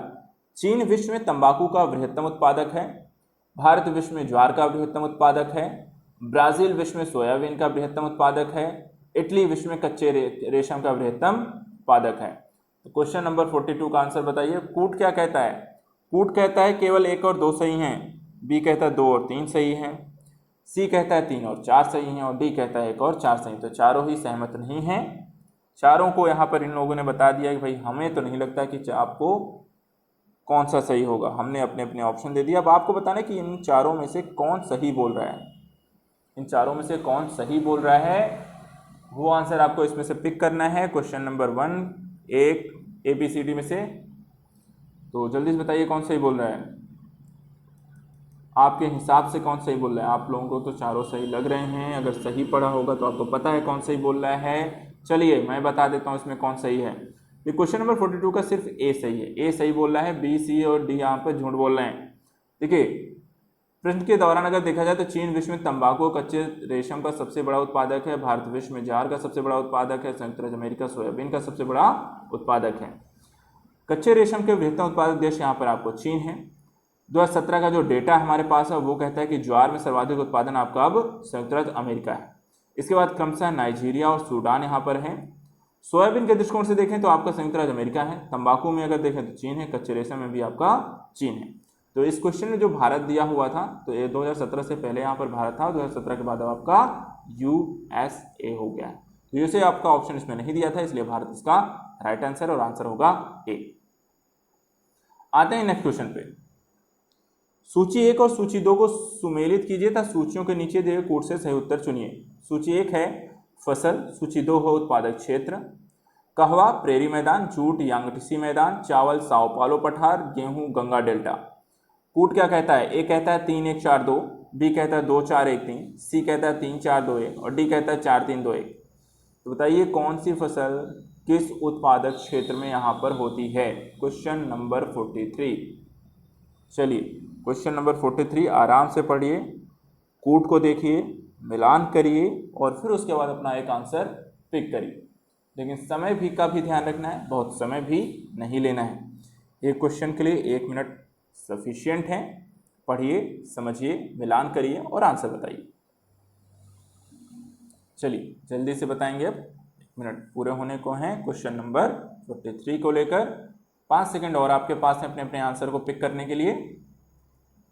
चीन विश्व में तंबाकू का बृहत्तम उत्पादक है, भारत विश्व में ज्वार का बृहत्तम उत्पादक है, ब्राजील विश्व में सोयाबीन का बृहत्तम उत्पादक है, इटली विश्व में कच्चे रेशम का बृहत्तम उत्पादक है। तो क्वेश्चन नंबर 42 का आंसर बताइए। कूट क्या कहता है, कूट कहता है केवल 1 और 2 सही हैं, बी कहता है 2 और 3 सही हैं, सी कहता है 3 और 4 सही हैं और डी कहता है 1 और 4 सही। तो चारों ही सहमत नहीं हैं। चारों को यहाँ पर इन लोगों ने बता दिया कि भाई हमें तो नहीं लगता कि आपको कौन सा सही होगा, हमने अपने अपने ऑप्शन दे दिया। अब आपको बताना है कि इन चारों में से कौन सही बोल रहा है, इन चारों में से कौन सही बोल रहा है, वो आंसर आपको इसमें से पिक करना है। क्वेश्चन नंबर 1 एक ABCD में से। तो जल्दी से बताइए कौन सही बोल रहा है, आपके हिसाब से कौन सही बोल रहा है। आप लोगों को तो चारों सही लग रहे हैं, अगर सही पढ़ा होगा तो आपको पता है कौन सही बोल रहा है। चलिए मैं बता देता हूँ इसमें कौन सही है। ये क्वेश्चन नंबर 42 का सिर्फ ए सही है, ए सही बोल रहा है, बी सी और डी यहाँ पर झूठ बोल रहे हैं। देखिए प्रश्न के दौरान अगर देखा जाए तो चीन विश्व में तंबाकू कच्चे रेशम का सबसे बड़ा उत्पादक है, भारत विश्व में ज्वार का सबसे बड़ा उत्पादक है, संयुक्त राज्य अमेरिका सोयाबीन का सबसे बड़ा उत्पादक है। कच्चे रेशम के बृहत्तम उत्पादक देश यहाँ पर आपको चीन है। 2017 का जो डेटा हमारे पास है वो कहता है कि ज्वार में सर्वाधिक उत्पादन आपका अब संयुक्त राज्य अमेरिका है। इसके बाद क्रमशः नाइजीरिया और सूडान यहाँ पर है। सोयाबीन के दृष्टिकोण से देखें तो आपका संयुक्त राज्य अमेरिका है, तंबाकू में अगर देखें तो चीन है, कच्चे रेशम में भी आपका चीन है। तो इस क्वेश्चन में जो भारत दिया हुआ था तो ये 2017 से पहले यहाँ पर भारत था, 2017 के बाद अब आपका USA हो गया है। तो USA आपका ऑप्शन इसमें नहीं दिया था, इसलिए भारत इसका राइट आंसर और आंसर होगा ए। आते हैं नेक्स्ट क्वेश्चन पे। सूची 1 और सूची 2 को सुमेलित कीजिए तथा सूचियों के नीचे दिए कोड से सही उत्तर चुनिए। सूची 1 है फसल, सूची 2 है उत्पादक क्षेत्र, कहवा प्रेरी मैदान, जूट यांगटीसी मैदान, चावल साओ पालो पठार, गेहूं गंगा डेल्टा। कूट क्या कहता है, ए कहता है 3 1 4 2, बी कहता है 2 4 1 3, सी कहता है 3 4 2 1 और डी कहता है 4 3 2 1। तो बताइए कौन सी फसल किस उत्पादक क्षेत्र में यहाँ पर होती है। Question number 43। चलिए क्वेश्चन नंबर 43 आराम से पढ़िए, कूट को देखिए, मिलान करिए और फिर उसके बाद अपना एक आंसर पिक करिए। लेकिन समय भी का भी ध्यान रखना है, बहुत समय भी नहीं लेना है। एक क्वेश्चन के लिए 1 मिनट सफिशिएंट है। पढ़िए, समझिए, मिलान करिए और आंसर बताइए। चलिए जल्दी से बताएंगे। अब 1 मिनट पूरे होने को हैं क्वेश्चन नंबर 43 को लेकर। 5 सेकंड और आपके पास है अपने अपने आंसर को पिक करने के लिए।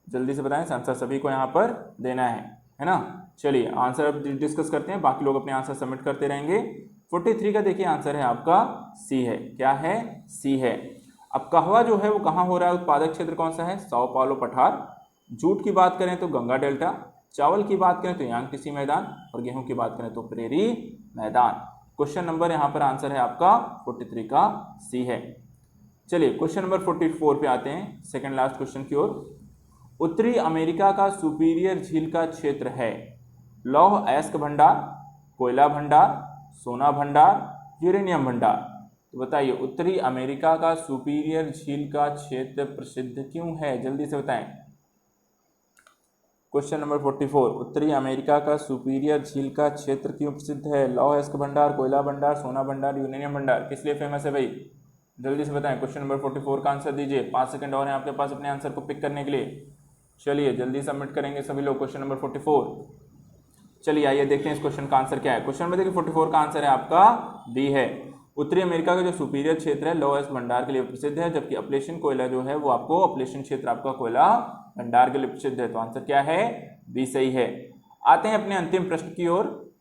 जल्दी से बताएं, आंसर सभी को यहाँ पर देना है ना। चलिए आंसर अब डिस्कस करते हैं, बाकी लोग अपने आंसर सबमिट करते रहेंगे। 43 का देखिए आंसर है आपका सी है। क्या है, सी है। अब कहवा जो है वो कहाँ हो रहा है, उत्पादक क्षेत्र कौन सा है, साओ पालो पठार। जूट की बात करें तो गंगा डेल्टा, चावल की बात करें तो यांगटीसी मैदान और गेहूं की बात करें तो प्रेरी मैदान। क्वेश्चन नंबर यहाँ पर आंसर है आपका 43 का सी है। चलिए क्वेश्चन नंबर 44 पे आते हैं, सेकंड लास्ट क्वेश्चन की ओर। उत्तरी अमेरिका का सुपीरियर झील का क्षेत्र है लौह अयस्क भंडार, कोयला भंडार, सोना भंडार, यूरेनियम भंडार। तो बताइए उत्तरी अमेरिका का सुपीरियर झील का क्षेत्र प्रसिद्ध क्यों है, जल्दी से बताएं। क्वेश्चन नंबर 44, उत्तरी अमेरिका का सुपीरियर झील का क्षेत्र क्यों प्रसिद्ध है। लौह अयस्क भंडार, कोयला भंडार, सोना भंडार, यूरेनियम भंडार, किस लिए फेमस है भाई, जल्दी से बताएं। क्वेश्चन नंबर 44 का आंसर दीजिए। 5 सेकंड और हैं आपके पास अपने आंसर को पिक करने के लिए। चलिए जल्दी सबमिट करेंगे सभी लोग। Question number 44। चलिए आइए देखते हैं इस क्वेश्चन का आंसर क्या है। क्वेश्चन नंबर देखिए 44 का आंसर है आपका बी है। उत्तरी अमेरिका का जो सुपीरियर क्षेत्र है लौह अयस्क भंडार के लिए प्रसिद्ध है, जबकि अपलेशन कोयला जो है वो आपको अपलेशन क्षेत्र आपका कोयला भंडार के लिए प्रसिद्ध है। तो आंसर क्या है, बी सही है। आते हैं अपने अंतिम प्रश्न की ओर।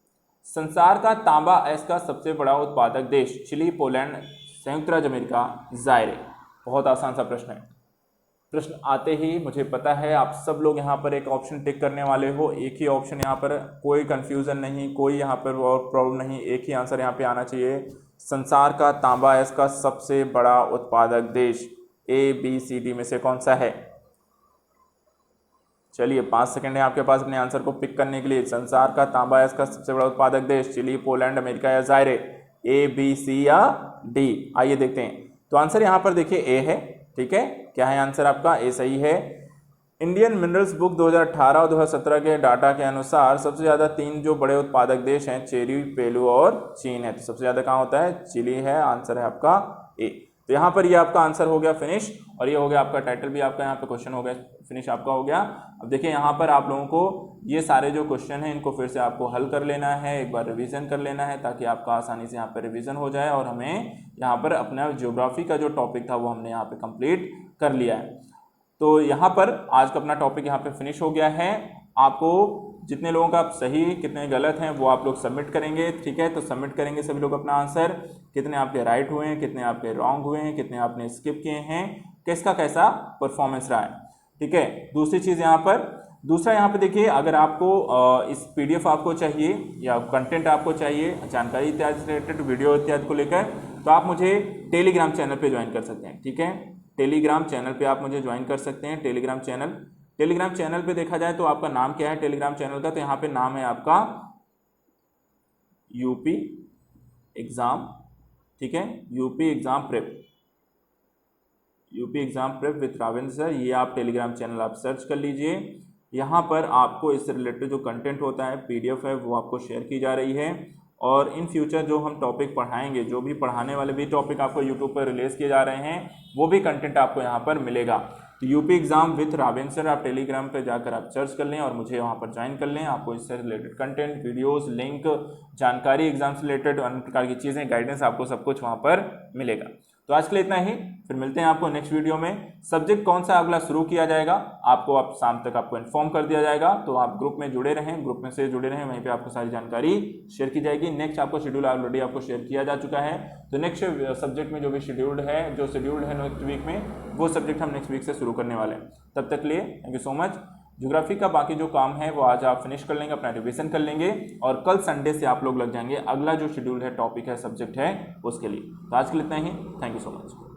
संसार का तांबा अयस्क का सबसे बड़ा उत्पादक देश, चिली, पोलैंड, संयुक्त राज्य अमेरिका, जायरे। बहुत आसान सा प्रश्न है। प्रश्न आते ही मुझे पता है आप सब लोग यहाँ पर एक ऑप्शन टिक करने वाले हो, एक ही ऑप्शन यहाँ पर, कोई कंफ्यूजन नहीं, कोई यहाँ पर और प्रॉब्लम नहीं, एक ही आंसर यहाँ पे आना चाहिए। संसार का तांबा अयस्क का सबसे बड़ा उत्पादक देश ABCD में से कौन सा है? चलिए 5 सेकंड है आपके पास अपने आंसर को पिक करने के लिए। संसार का तांबा अयस्क का सबसे बड़ा उत्पादक देश चिली, पोलैंड, अमेरिका या जायरे? ABC या D? आइए देखते हैं। तो आंसर यहाँ पर देखिए ए है, ठीक है। क्या है आंसर आपका? ए सही है। इंडियन मिनरल्स बुक 2018 और 2017 के डाटा के अनुसार सबसे ज़्यादा 3 जो बड़े उत्पादक देश हैं चिली, पेरू और चीन है। तो सबसे ज़्यादा कहाँ होता है? चिली है। आंसर है आपका ए। तो यहाँ पर ये आपका आंसर हो गया फिनिश, और ये हो गया आपका टाइटल भी, आपका यहाँ पे क्वेश्चन हो गया फिनिश आपका हो गया। अब देखिए यहाँ पर आप लोगों को ये सारे जो क्वेश्चन हैं इनको फिर से आपको हल कर लेना है, एक बार रिवीजन कर लेना है, ताकि आपका आसानी से यहाँ पर रिवीजन हो जाए। और हमें यहाँ पर अपना ज्योग्राफी का जो टॉपिक था वो हमने यहाँ पे कंप्लीट कर लिया है। तो यहाँ पर आज का अपना टॉपिक यहाँ पे फिनिश हो गया है। आपको जितने लोगों का सही कितने गलत हैं वो आप लोग सबमिट करेंगे, ठीक है। तो सबमिट करेंगे सभी लोग अपना आंसर, कितने आपके राइट हुए हैं, कितने आपके रॉन्ग हुए हैं, कितने आपने स्किप किए हैं, किसका कैसा परफॉर्मेंस रहा है, ठीक है। दूसरी चीज़ यहाँ पर, दूसरा यहाँ पे देखिए, अगर आपको इस PDF आपको चाहिए या कंटेंट आपको चाहिए जानकारी इत्यादि से रिलेटेड वीडियो इत्यादि को लेकर, तो आप मुझे टेलीग्राम चैनल पे ज्वाइन कर सकते हैं, ठीक है। टेलीग्राम चैनल पे आप मुझे ज्वाइन कर सकते हैं। टेलीग्राम चैनल पे देखा जाए तो आपका नाम क्या है टेलीग्राम चैनल का? तो यहाँ पे नाम है आपका यूपी एग्जाम, ठीक है, UP exam prep with Ravendra sir. ये आप टेलीग्राम चैनल आप सर्च कर लीजिए। यहाँ पर आपको इससे रिलेटेड जो कंटेंट होता है PDF है वो आपको शेयर की जा रही है, और इन फ्यूचर जो हम टॉपिक पढ़ाएंगे, जो भी पढ़ाने वाले भी टॉपिक आपको यूट्यूब पर रिलीज किए जा रहे हैं, वो भी कंटेंट आपको यहाँ पर मिलेगा। तो UP exam with Ravendra sir आप टेलीग्राम पे जाकर आप सर्च कर लें और मुझे वहाँ पर ज्वाइन कर लें। आपको इससे रिलेटेड कंटेंट, वीडियोस, लिंक, जानकारी, एग्जाम से रिलेटेड अन्य प्रकार की चीज़ें, गाइडेंस, आपको सब कुछ वहाँ पर मिलेगा। तो आज के लिए इतना ही, फिर मिलते हैं आपको नेक्स्ट वीडियो में। सब्जेक्ट कौन सा अगला शुरू किया जाएगा आपको आप शाम तक आपको इन्फॉर्म कर दिया जाएगा। तो आप ग्रुप में जुड़े रहें, ग्रुप में से जुड़े रहें, वहीं पे आपको सारी जानकारी शेयर की जाएगी। नेक्स्ट आपको शेड्यूल ऑलरेडी आपको शेयर किया जा चुका है। तो नेक्स्ट सब्जेक्ट में जो भी शेड्यूल्ड है नेक्स्ट वीक में, वो सब्जेक्ट हम नेक्स्ट वीक से शुरू करने वाले हैं। तब तक के लिए thank you so much. Geography का बाकी जो काम है वो आज आप फिनिश कर लेंगे, अपना रिवीजन कर लेंगे, और कल संडे से आप लोग लग जाएंगे अगला जो शेड्यूल है, टॉपिक है, सब्जेक्ट है, उसके लिए। तो आज के लिए इतना ही, थैंक यू सो मच।